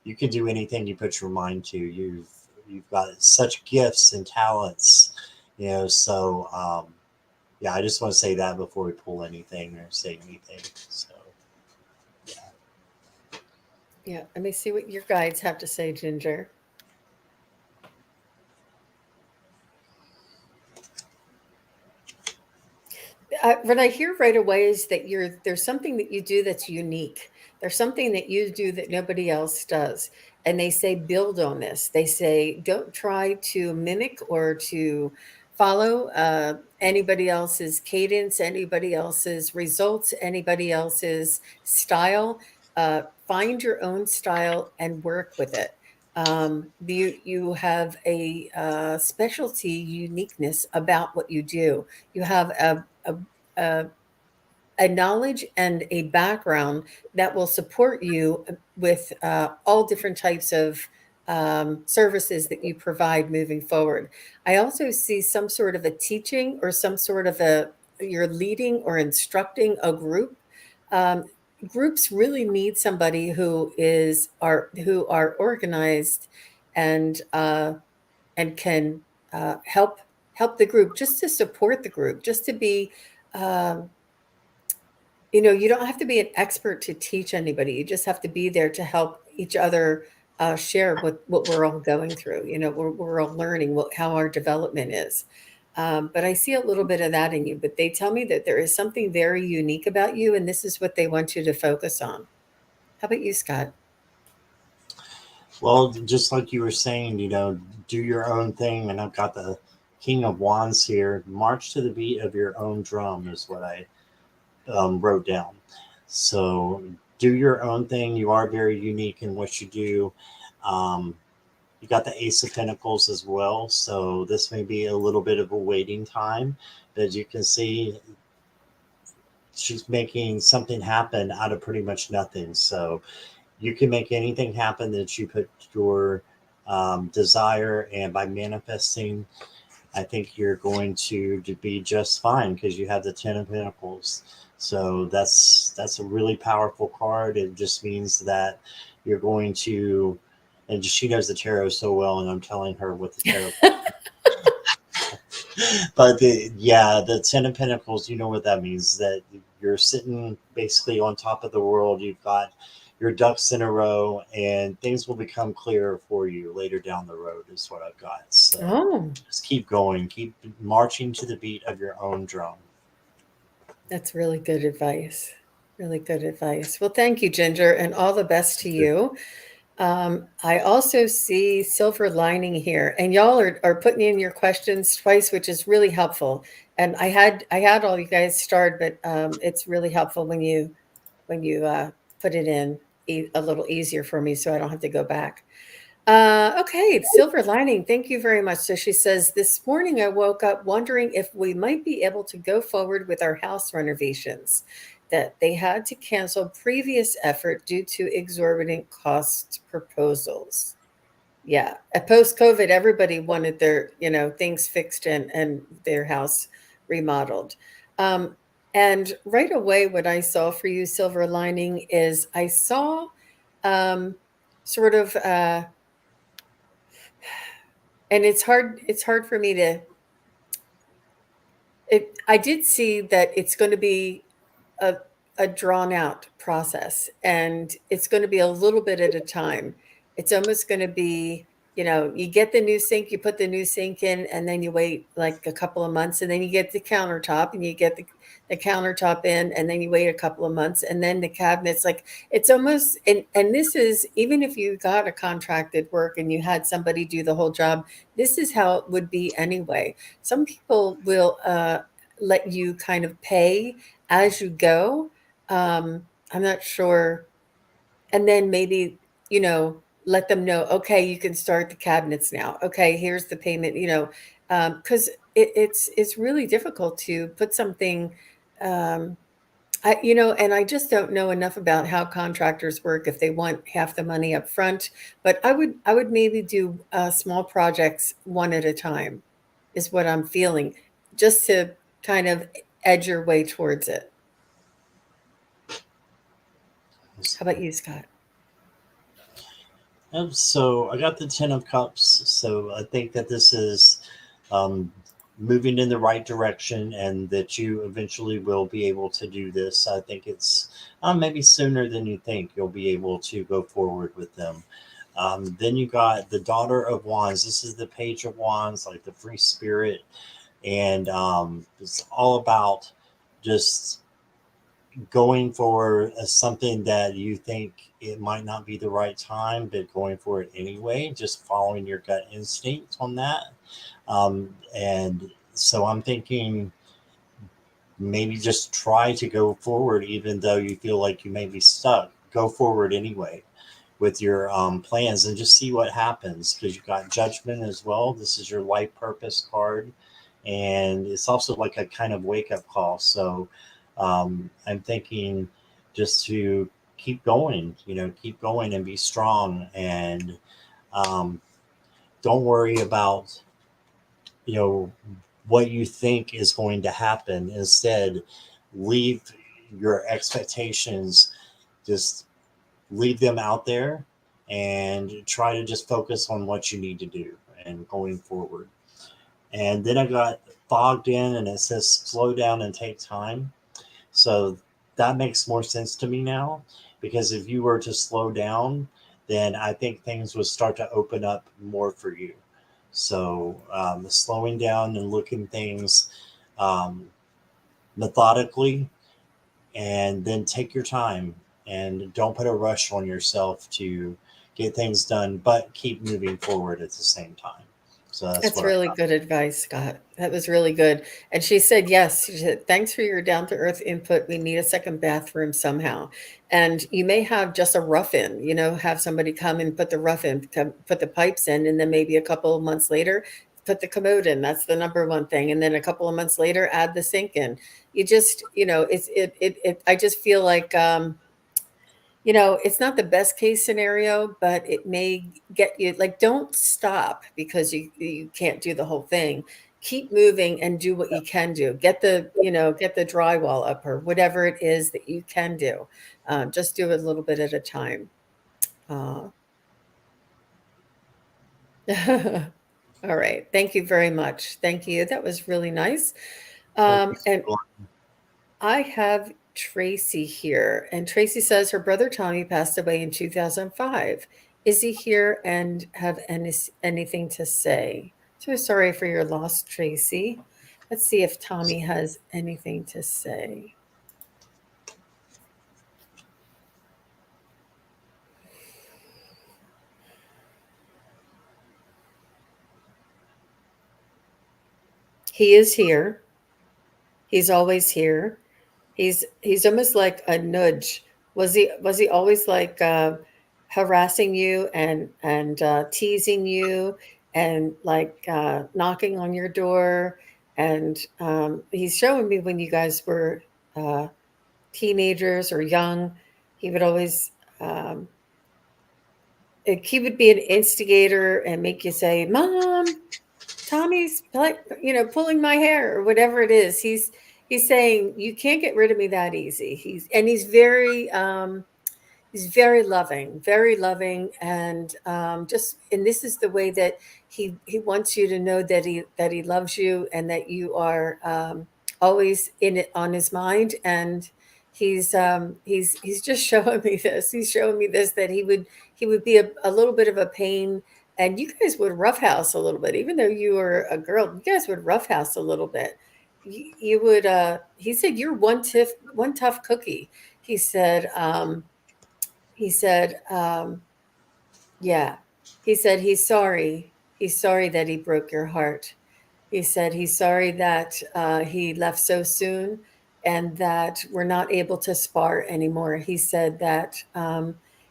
you can do anything you put your mind to. You've got such gifts and talents, So yeah, I just want to say that before we pull anything or say anything. So yeah. Yeah, let me see what your guides have to say, Ginger. What I hear right away is that there's something that you do that's unique. There's something that you do that nobody else does. And they say, build on this. They say, don't try to mimic or to follow anybody else's cadence, anybody else's results, anybody else's style. Find your own style and work with it. You have a specialty uniqueness about what you do. You have a, a knowledge and a background that will support you with all different types of services that you provide moving forward. I also see some sort of a teaching or some sort of you're leading or instructing a group. Um, Groups really need somebody who are organized and can help the group, just to support the group, just to be um, you don't have to be an expert to teach anybody. You just have to be there to help each other share what we're all going through. We're all learning how our development is. But I see a little bit of that in you. But they tell me that there is something very unique about you, and this is what they want you to focus on. How about you, Scott? Well, just like you were saying, do your own thing. And I've got the King of Wands here. March to the beat of your own drum is what I wrote down. So do your own thing. You are very unique in what you do. Um, you got the Ace of Pentacles as well. So this may be a little bit of a waiting time. But as you can see, she's making something happen out of pretty much nothing. So you can make anything happen that you put your desire, and by manifesting I think you're going to be just fine because you have the Ten of Pentacles. So that's a really powerful card. It just means that you're going to, and she knows the tarot so well, and I'm telling her what the tarot. But the Ten of Pentacles, you know what that means? That you're sitting basically on top of the world. You've got your ducks in a row, and things will become clearer for you later down the road. Is what I've got. So Oh, just keep going, keep marching to the beat of your own drum. that's really good advice. Really good advice. Well, thank you, Ginger, and all the best to you. I also see silver lining here, and y'all are putting in your questions twice, which is really helpful. And I had all you guys starred, but it's really helpful when you put it in a little easier for me, so I don't have to go back. Okay, silver lining. Thank you very much. So she says, this morning I woke up wondering if we might be able to go forward with our house renovations, that they had to cancel previous effort due to exorbitant cost proposals. Yeah, post COVID, everybody wanted their, things fixed and their house remodeled. Um, and right away, what I saw for you, silver lining, is I saw um, sort of and it's hard for me to I did see that it's going to be a, a drawn out process, and it's going to be a little bit at a time. It's almost going to be, you get the new sink, you put the new sink in, and then you wait like a couple of months, and then you get the countertop, and you get the countertop in, and then you wait a couple of months, and then the cabinets. Like it's almost, and this is, even if you got a contracted work and you had somebody do the whole job, this is how it would be anyway. Some people will let you kind of pay as you go. I'm not sure. And then maybe, let them know, okay, you can start the cabinets now. Okay, here's the payment, because it's really difficult to put something, um, and I just don't know enough about how contractors work if they want half the money up front. But I would maybe do small projects one at a time, is what I'm feeling, just to kind of edge your way towards it. How about you, Scott? So I got the Ten of Cups. So I think that this is um, moving in the right direction, and that you eventually will be able to do this. I think it's maybe sooner than you think you'll be able to go forward with them. Then you got the Daughter of Wands. This is the Page of Wands, like the free spirit, and it's all about just going for something that you think it might not be the right time, but going for it anyway, just following your gut instinct on that. And so I'm thinking maybe just try to go forward, even though you feel like you may be stuck. Go forward anyway with your plans and just see what happens, because you've got Judgment as well. This is your life purpose card, and it's also like a kind of wake up call. So I'm thinking just to keep going, keep going and be strong, and um, don't worry about you know what you think is going to happen. Instead, leave your expectations, just leave them out there, and try to just focus on what you need to do and going forward. And then I got fogged in, and it says slow down and take time. So that makes more sense to me now, because if you were to slow down, then I think things would start to open up more for you. So slowing down and looking things um, methodically, and then take your time, and don't put a rush on yourself to get things done, but keep moving forward at the same time. So that's That's what I really got. good advice, Scott. That was really good. And she said, yes. She said, thanks for your down to earth input. We need a second bathroom somehow. And you may have just a rough in, have somebody come and put the rough in, put the pipes in, and then maybe a couple of months later, put the commode in. That's the number one thing. And then a couple of months later, add the sink in. You just, I just feel like, it's not the best case scenario, but it may get you, like, don't stop because you can't do the whole thing. keep moving and do what you can do. Get the drywall up, or whatever it is that you can do. Just do it a little bit at a time. Uh, all right. Thank you very much. Thank you. That was really nice. And I have Tracy here, and Tracy says her brother Tommy passed away in 2005. Is he here and have anything to say? So sorry for your loss, Tracy. Let's see if Tommy has anything to say. He is here. He's always here. He's almost like a nudge. Was he always like harassing you and teasing you and like knocking on your door? And he's showing me when you guys were uh, teenagers or young, he would always he would be an instigator and make you say, "Mom, Tommy's like, pulling my hair," or whatever it is. He's saying, "You can't get rid of me that easy." He's very loving, and and this is the way that he wants you to know that he loves you, and that you are always in it on his mind. And he's just showing me this. He's showing me this, that he would be a little bit of a pain, and you guys would roughhouse a little bit, even though you were a girl. You guys would roughhouse a little bit. You would. He said you're one tough cookie. He said. He said, yeah. He said he's sorry. He's sorry that he broke your heart. He said he's sorry that he left so soon, and that we're not able to spar anymore. He said that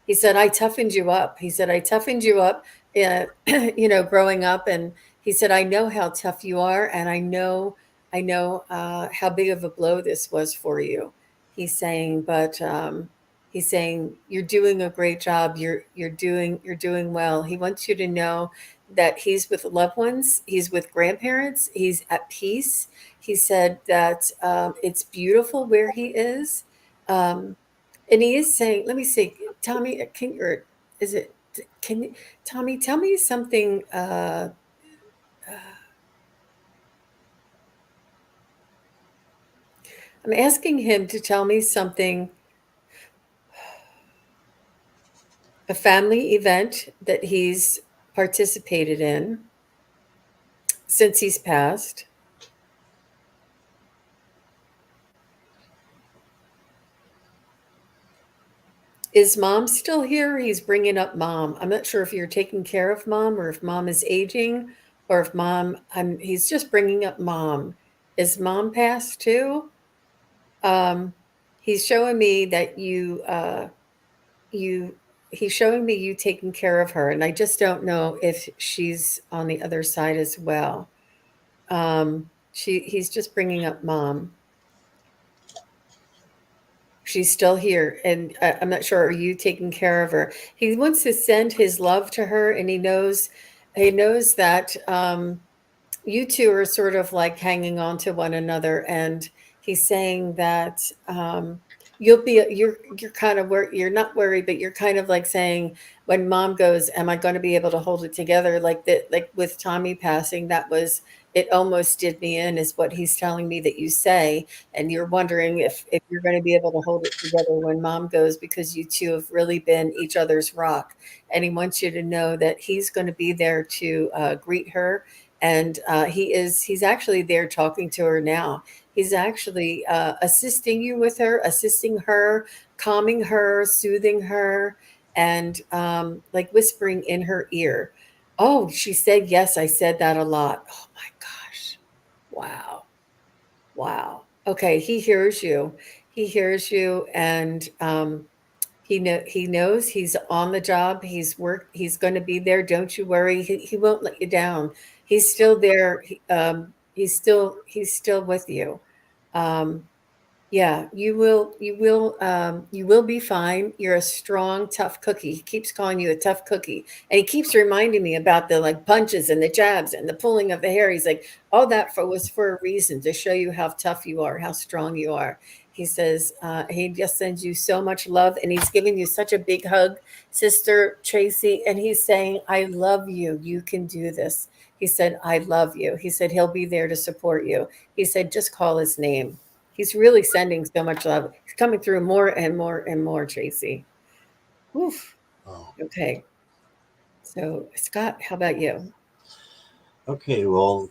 he said I toughened you up. He said I toughened you up, growing up, and he said I know how tough you are, and I know how big of a blow this was for you. He's saying, but he's saying you're doing a great job. You're doing well. He wants you to know that he's with loved ones, he's with grandparents, he's at peace. He said that it's beautiful where he is. Um, and he is saying, let me see, Tommy, or is it, can you, Tommy, tell me something. I'm asking him to tell me something, a family event that he's participated in since he's passed. Is mom still here? He's bringing up mom. I'm not sure if you're taking care of mom, or if mom is aging, or if he's just bringing up mom. Is mom passed too? Um, he's showing me that you, he's showing me you taking care of her. And I just don't know if she's on the other side as well. He's just bringing up mom. She's still here, and I'm not sure. Are you taking care of her? He wants to send his love to her, and he knows that you two are sort of like hanging on to one another. And he's saying that you're kind of you're not worried, but you're kind of like saying, when mom goes, am I going to be able to hold it together? Like that, like with Tommy passing, that was, it almost did me in, is what he's telling me that you say. And you're wondering if you're going to be able to hold it together when mom goes, because you two have really been each other's rock. And he wants you to know that he's going to be there to greet her. And he's actually there talking to her now. He's actually assisting you with her, assisting her, calming her, soothing her, and like whispering in her ear. Oh, she said yes. I said that a lot. Oh my gosh. Wow. Wow. Okay, he hears you. He hears you, and he knows he's on the job. He's going to be there. Don't you worry. He won't let you down. He's still there. He's still with you. Um, Yeah, you will be fine. You're a strong, tough cookie. He keeps calling you a tough cookie. And he keeps reminding me about the like punches and the jabs and the pulling of the hair. He's like, all that was for a reason to show you how tough you are, how strong you are. He says, he just sends you so much love and he's giving you such a big hug, Sister Tracy. And he's saying, I love you. You can do this. He said, I love you. He said, he'll be there to support you. He said, just call his name. He's really sending so much love. He's coming through more and more and more, Tracy. Oof. Oh, Okay. So, Scott, how about you? okay. Well,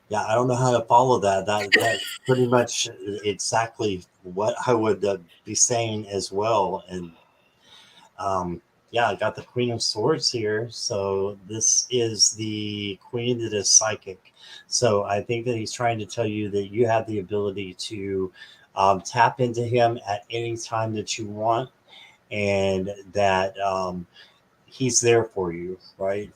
yeah, I don't know how to follow that. That's pretty much exactly what I would be saying as well. And um, yeah, I got the Queen of Swords here. So this is the Queen that is psychic. So I think that he's trying to tell you that you have the ability to tap into him at any time that you want, and that he's there for you, right?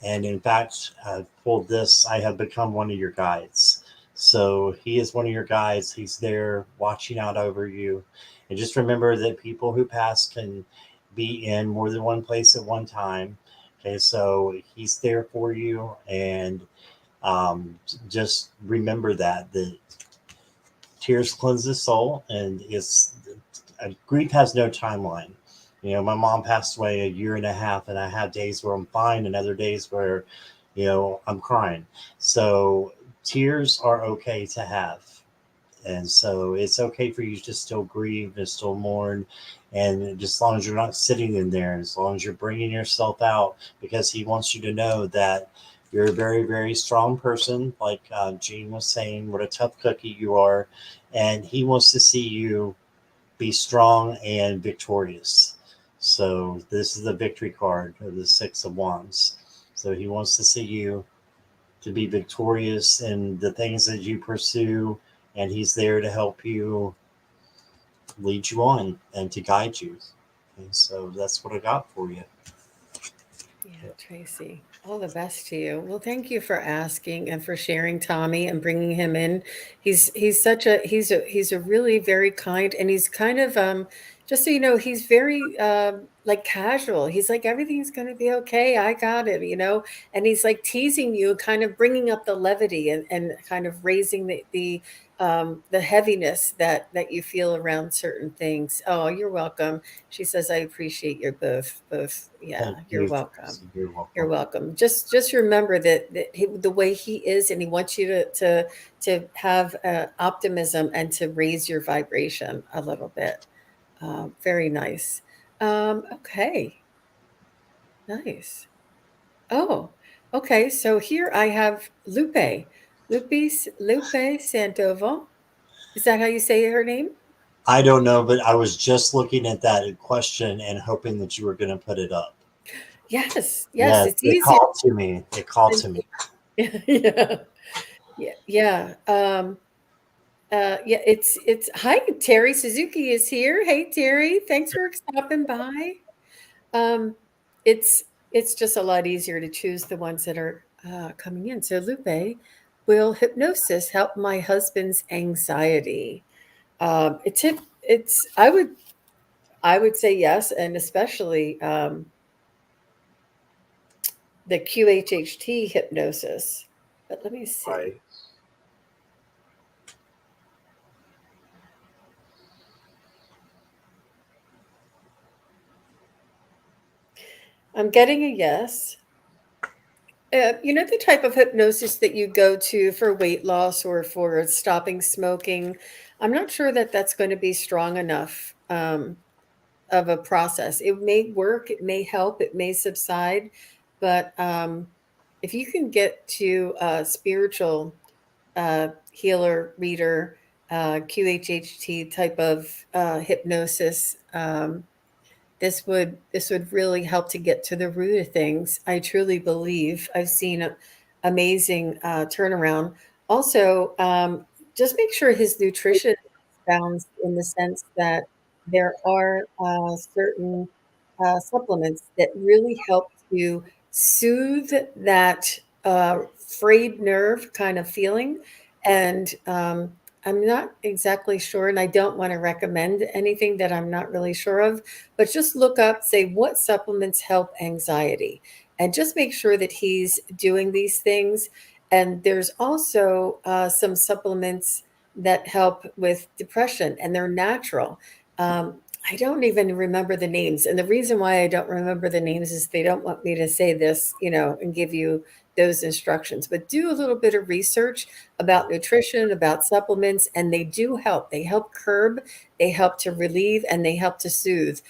And in fact, I pulled this. I have become one of your guides. So he is one of your guides. He's there watching out over you. And just remember that people who pass can be in more than one place at one time. Okay, so he's there for you. And just remember that tears cleanse the soul, and it's grief has no timeline. You know, my mom passed away a year and a half, and I have days where I'm fine and other days where, I'm crying. So tears are okay to have. And so it's okay for you to still grieve and still mourn. And just as long as you're not sitting in there, as long as you're bringing yourself out, because he wants you to know that you're a very, very strong person. Like Gene was saying, what a tough cookie you are. And he wants to see you be strong and victorious. So this is the victory card of the Six of Wands. So he wants to see you to be victorious in the things that you pursue, and he's there to help you lead you on and to guide you. And so that's what I got for you. Yeah, Tracy, all the best to you. Well, thank you for asking and for sharing Tommy and bringing him in. He's such a he's a really very kind and he's kind of just so you know, he's very like casual. He's like everything's going to be okay. I got it, you know. And he's like teasing you, kind of bringing up the levity and kind of raising the heaviness that you feel around certain things. Oh, you're welcome. She says, I appreciate your both. Thank Yeah, you're you. welcome. You're You're welcome. welcome. Just remember that the way he is, and he wants you to have optimism and to raise your vibration a little bit. Very nice. Okay, nice. Oh, okay. So here I have Lupe Sandoval. Is that how you say her name? I don't know, but I was just looking at that question and hoping that you were going to put it up. Yes, yes. Yes, It's it easier called to me. It called than to me. yeah, yeah. Yeah, it's hi, Terry Suzuki is here. Hey, Terry, thanks for stopping by. Um, it's just a lot easier to choose the ones that are coming in. So, Lupe, will hypnosis help my husband's anxiety? It's I would say yes, and especially the QHHT hypnosis. But let me see. Right. I'm getting a yes. You know, the type of hypnosis that you go to for weight loss or for stopping smoking, I'm not sure that that's going to be strong enough of a process. It may work, it may help, it may subside, but if you can get to a spiritual healer, reader, QHHT type of hypnosis, this would really help to get to the root of things. I truly believe I've seen a amazing turnaround. Also, just make sure his nutrition is balanced in the sense that there are certain supplements that really help to soothe that frayed nerve kind of feeling. And I'm not exactly sure, and I don't want to recommend anything that I'm not really sure of, but just look up, say, what supplements help anxiety, and just make sure that he's doing these things. And there's also some supplements that help with depression, and they're natural. I don't even remember the names. And the reason why I don't remember the names is they don't want me to say this, and give you those instructions. But do a little bit of research about nutrition, about supplements, and they do help. They help curb, they help to relieve, and they help to soothe.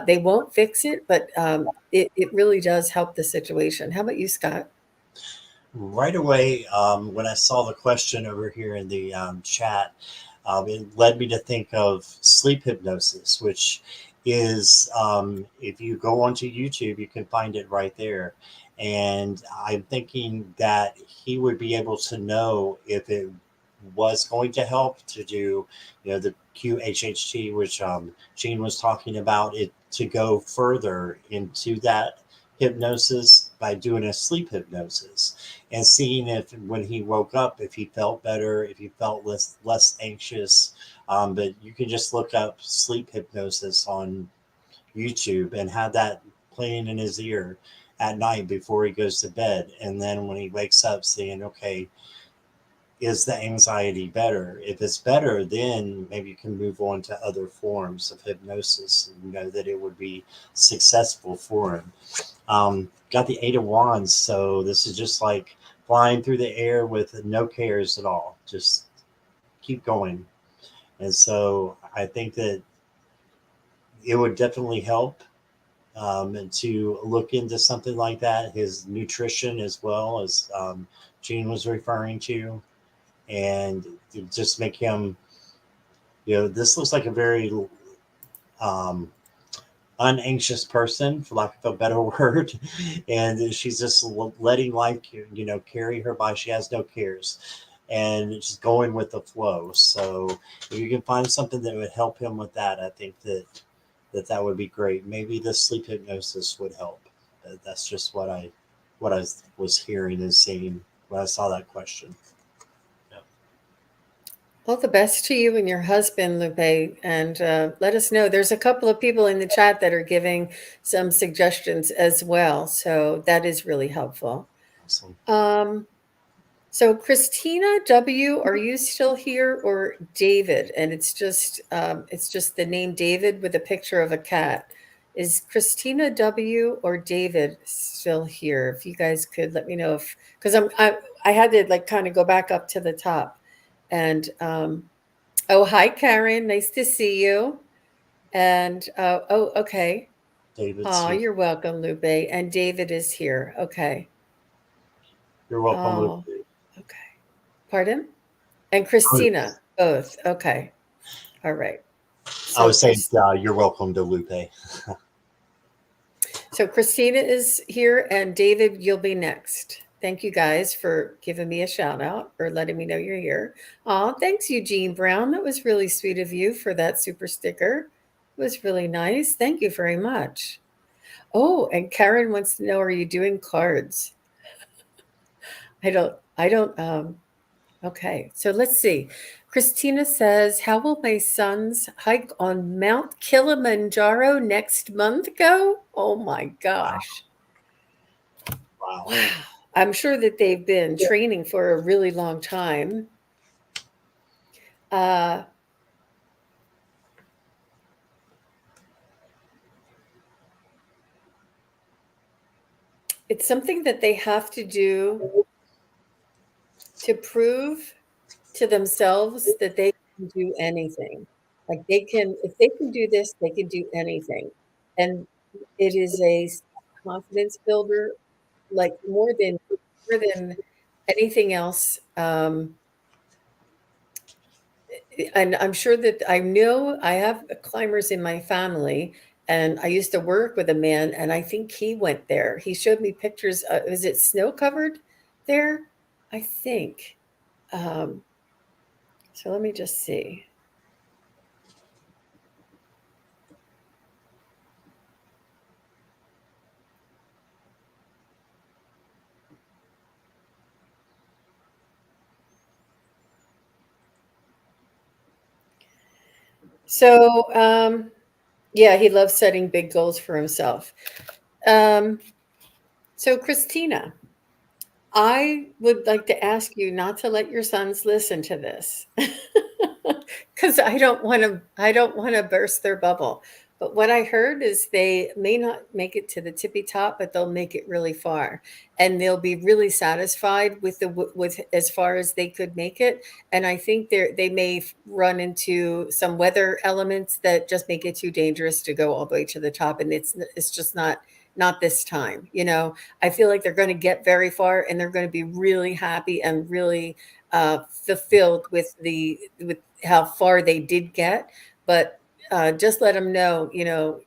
They won't fix it, but it really does help the situation. How about you, Scott? Right away, when I saw the question over here in the chat, it led me to think of sleep hypnosis, which is, if you go onto YouTube, you can find it right there. And I'm thinking that he would be able to know if it was going to help to do, the QHHT, which Gene was talking about, it to go further into that hypnosis by doing a sleep hypnosis and seeing if when he woke up, if he felt better, if he felt less anxious. But you can just look up sleep hypnosis on YouTube and have that playing in his ear at night before he goes to bed. And then when he wakes up, saying, okay, is the anxiety better? If it's better, then maybe you can move on to other forms of hypnosis and know that it would be successful for him. Got the Eight of Wands, so this is just like flying through the air with no cares at all. Just keep going. And so I think that it would definitely help, to look into something like that. His nutrition, as well as Gene was referring to, and to just make him, this looks like a very um, unanxious person, for lack of a better word, and she's just letting life, carry her by. She has no cares, and just going with the flow. So if you can find something that would help him with that, I think that would be great. Maybe the sleep hypnosis would help. That's just what I was hearing and seeing when I saw that question. Yeah. All the best to you and your husband, Lupe, and let us know. There's a couple of people in the chat that are giving some suggestions as well, so that is really helpful. Awesome. So Christina W, are you still here, or David? And it's just the name David with a picture of a cat. Is Christina W or David still here? If you guys could let me know, if because I had to like kind of go back up to the top. And oh, hi Karen, nice to see you. And oh, okay. David's Oh, here. you're welcome, Lupe. And David is here. Okay. You're welcome, Luke. Oh, okay. Pardon? And I Christina, both. Okay. All right. So was saying, Chris, you're welcome to Lupe. so Christina is here, and David, you'll be next. Thank you guys for giving me a shout out or letting me know you're here. Oh, thanks, Eugene Brown. That was really sweet of you for that super sticker. It was really nice. Thank you very much. Oh, and Karen wants to know, are you doing cards? I don't. Okay, so let's see. Christina says, how will my sons hike on Mount Kilimanjaro next month go? Oh my gosh. Wow. Wow. I'm sure that they've been training for a really long time. Uh, it's something that they have to do to prove to themselves that they can do anything. Like if they can do this, they can do anything. And it is a confidence builder, like more than anything else. And I'm sure that I know I have climbers in my family, and I used to work with a man, and I think he went there. He showed me pictures. Is it snow covered there? I think. Um, so let me just see. So, yeah, he loves setting big goals for himself. Um, so, Christina, I would like to ask you not to let your sons listen to this because I don't want to burst their bubble. But what I heard is they may not make it to the tippy top, but they'll make it really far, and they'll be really satisfied with with as far as they could make it. And I think they may run into some weather elements that just make it too dangerous to go all the way to the top, and it's just not this time. You know, I feel like they're going to get very far, and they're going to be really happy and really fulfilled with with how far they did get. But just let them know, you know,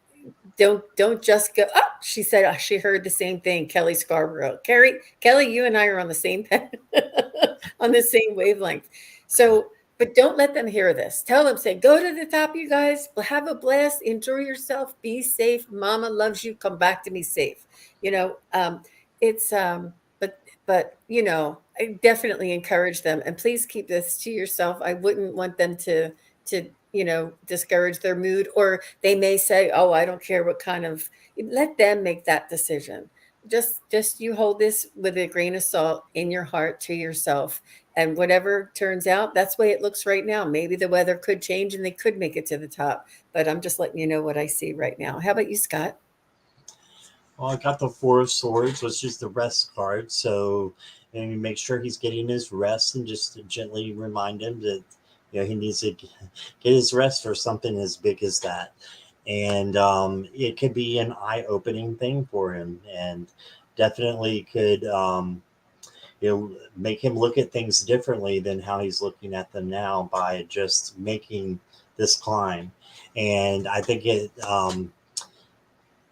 don't just go. Oh, she said she heard the same thing. Kelly Scarborough, Kelly, you and I are on the same on the same wavelength. So, but don't let them hear this. Tell them, say, go to the top, you guys. Have a blast. Enjoy yourself. Be safe. Mama loves you. Come back to me safe. You know, it's but you know, I definitely encourage them, and please keep this to yourself. I wouldn't want them to you know, discourage their mood, or they may say, oh, I don't care what kind of, let them make that decision. Just you hold this with a grain of salt in your heart to yourself, and whatever turns out, that's the way it looks right now. Maybe the weather could change and they could make it to the top, but I'm just letting you know what I see right now. How about you, Scott? Well, I got the Four of Swords, which is the rest card. So, and you make sure he's getting his rest, and just to gently remind him that he needs to get his rest for something as big as that. And it could be an eye-opening thing for him, and definitely could make him look at things differently than how he's looking at them now by just making this climb. And I think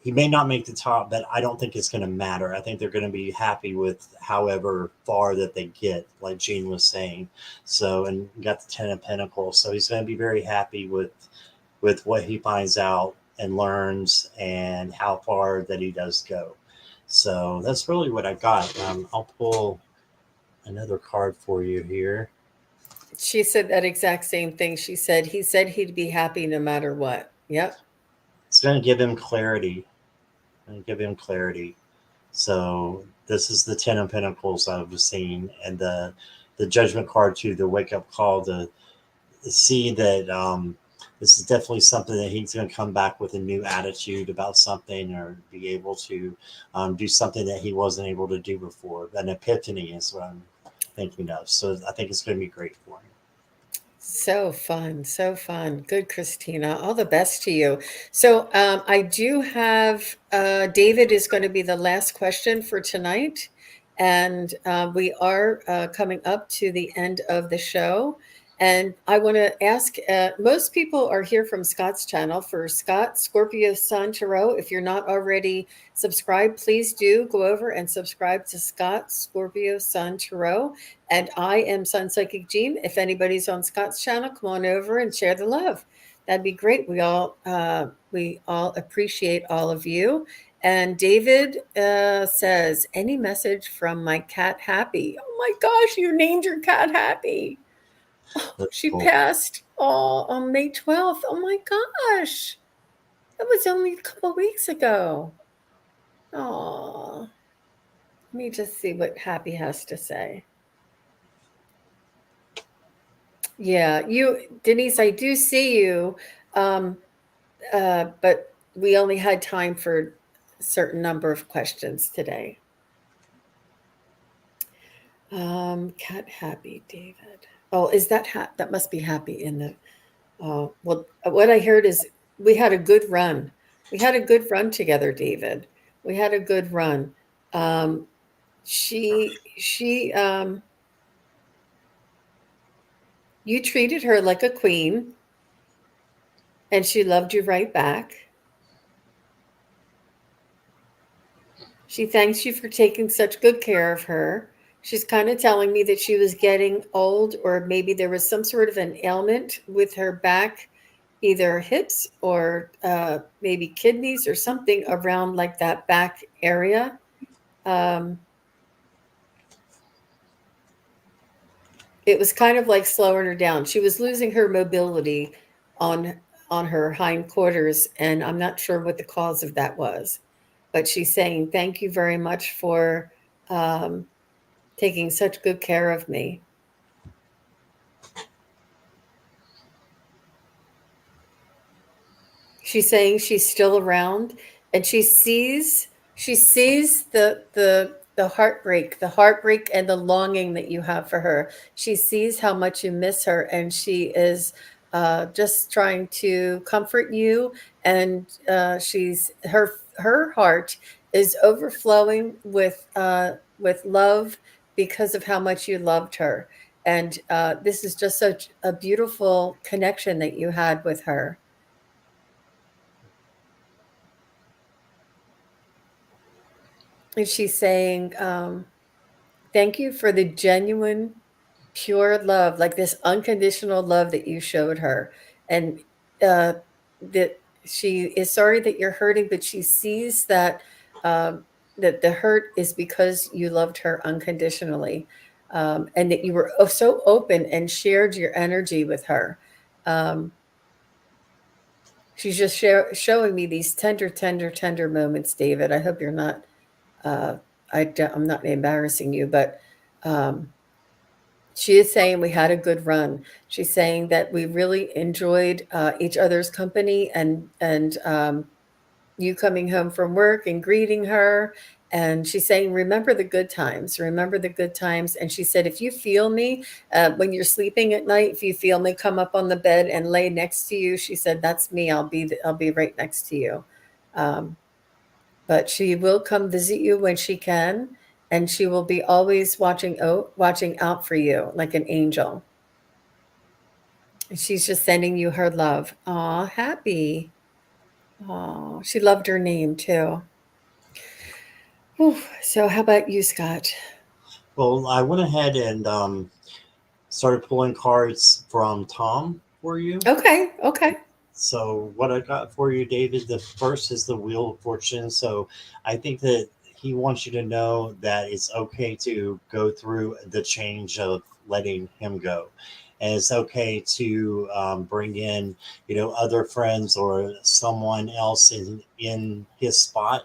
he may not make the top, but I don't think it's going to matter. I think they're going to be happy with however far that they get, like Gene was saying. So, and got the Ten of Pentacles, so he's going to be very happy with what he finds out and learns, and how far that he does go. So that's really what I got. I'll pull another card for you here. She said that exact same thing. She said he said he'd be happy no matter what. Yep. It's going to give him clarity. And give him clarity. So this is the Ten of Pentacles I've seen, and the Judgment card too, the wake up call to see that this is definitely something that he's going to come back with a new attitude about something, or be able to do something that he wasn't able to do before. An epiphany is what I'm thinking of. So I think it's going to be great for him. So fun, so fun. Good, Christina. All the best to you. So I do have David is going to be the last question for tonight, and we are coming up to the end of the show. And I want to ask, most people are here from Scott's channel for Scott, Scorpio, Sun, Tarot. If you're not already subscribed, please do go over and subscribe to Scott, Scorpio, Sun, Tarot. And I am Sun Psychic Jean. If anybody's on Scott's channel, come on over and share the love. That'd be great. We all appreciate all of you. And David says, any message from my cat Happy? Oh my gosh, you named your cat Happy. That's She cool. passed on May 12th. Oh my gosh. That was only a couple weeks ago. Oh, let me just see what Happy has to say. Yeah, Denise, I do see you, um, but we only had time for a certain number of questions today. Cat Happy, David. Oh, is that that must be Happy in the? Well, what I heard is we had a good run. We had a good run together, David. We had a good run. Um, she you treated her like a queen, and she loved you right back. She thanks you for taking such good care of her. She's kind of telling me that she was getting old, or maybe there was some sort of an ailment with her back, either hips or maybe kidneys or something around like that back area. Um, it was kind of like slowing her down. She was losing her mobility on on her hindquarters, and I'm not sure what the cause of that was. But she's saying, thank you very much for um, taking such good care of me. She's saying she's still around, and she sees the heartbreak and the longing that you have for her. She sees how much you miss her, and she is just trying to comfort you. And her heart is overflowing with love because of how much you loved her. And this is just such a beautiful connection that you had with her. And she's saying, thank you for the genuine, pure love, like this unconditional love that you showed her. And uh, that she is sorry that you're hurting, but she sees that the hurt is because you loved her unconditionally. And that you were so open and shared your energy with her. Um, she's just showing me these tender, tender, tender moments, David. I hope you're not uh, I'm not embarrassing you, but um, she is saying we had a good run. She's saying that we really enjoyed each other's company, and you coming home from work and greeting her. And she's saying, remember the good times, remember the good times. And she said, if you feel me when you're sleeping at night, if you feel me come up on the bed and lay next to you, she said, that's me. I'll be right next to you. Um, but she will come visit you when she can, and she will be always watching out for you like an angel. And she's just sending you her love. Aw, happy. Aw, she loved her name too. Whew. So how about you, Scott? Well, I went ahead and started pulling cards from Tom for you. Okay, okay. So what I got for you, David, the first is the Wheel of Fortune. So I think that he wants you to know that it's okay to go through the change of letting him go. And it's okay to bring in, other friends or someone else in his spot,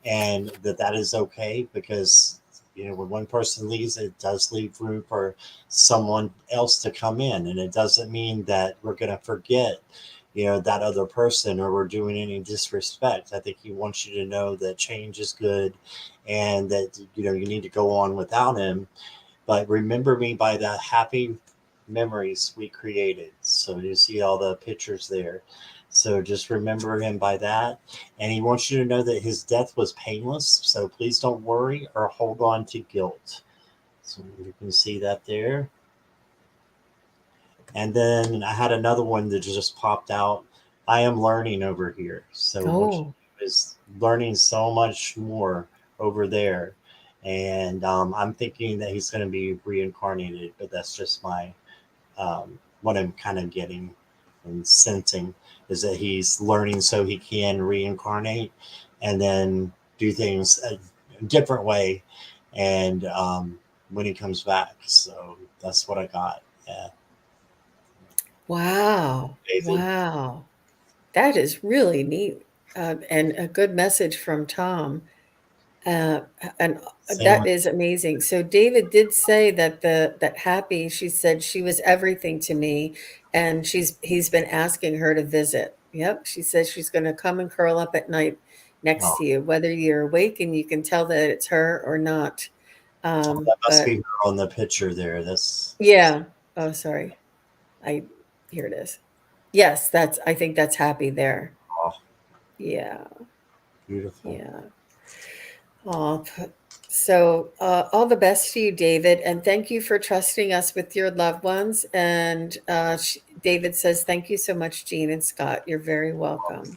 and that is okay because when one person leaves, it does leave room for someone else to come in, and it doesn't mean that we're going to forget that other person or we're doing any disrespect. I think he wants you to know that change is good and that you need to go on without him, but remember me by the happy memories we created. So you see all the pictures there. So just remember him by that. And he wants you to know that his death was painless. So please don't worry or hold on to guilt. So you can see that there. And then I had another one that just popped out. I am learning over here. So what you Oh, do is learning so much more over there. And I'm thinking that he's going to be reincarnated, but that's just my what I'm kind of getting and sensing is that he's learning so he can reincarnate and then do things a different way. And when he comes back, so that's what I got. Yeah, wow. David. Wow. That is really neat, and a good message from Tom. Uh, and Same that with is amazing. So David did say that that Happy, she said she was everything to me, and he's been asking her to visit. Yep, she says she's going to come and curl up at night next oh, to you, whether you're awake and you can tell that it's her or not. that must be But her on the picture there. That's yeah. Oh, sorry. I Here it is. Yes, that's. I think that's Happy there. oh, Yeah. beautiful. Yeah. Oh, so all the best to you, David, and thank you for trusting us with your loved ones. And David says, "Thank you so much, Jean and Scott. You're very welcome.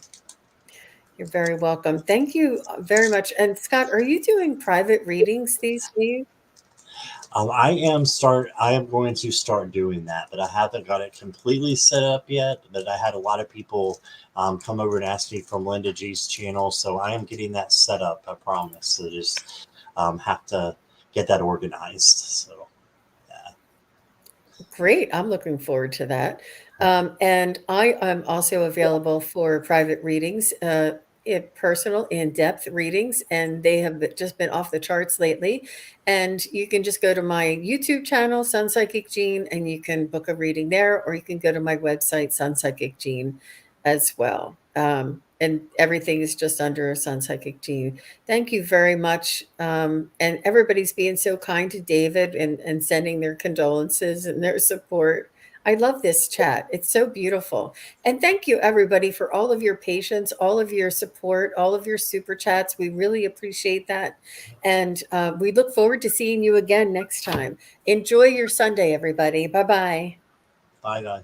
You're very welcome. Thank you very much." And Scott, are you doing private readings these days? I am going to start doing that, but I haven't got it completely set up yet. But I had a lot of people come over and ask me from Linda G's channel, so I am getting that set up. I promise. So just have to get that organized. So yeah. Great. I'm looking forward to that. And I am also available for private readings, personal, in-depth readings, and they have just been off the charts lately. And you can just go to my YouTube channel, Sun Psychic Jean, and you can book a reading there, or you can go to my website, Sun Psychic Jean, as well. And everything is just under Sun Psychic Jean. Thank you very much. And everybody's being so kind to David and sending their condolences and their support. I love this chat. It's so beautiful. And thank you, everybody, for all of your patience, all of your support, all of your super chats. We really appreciate that. And we look forward to seeing you again next time. Enjoy your Sunday, everybody. Bye bye. Bye, guys.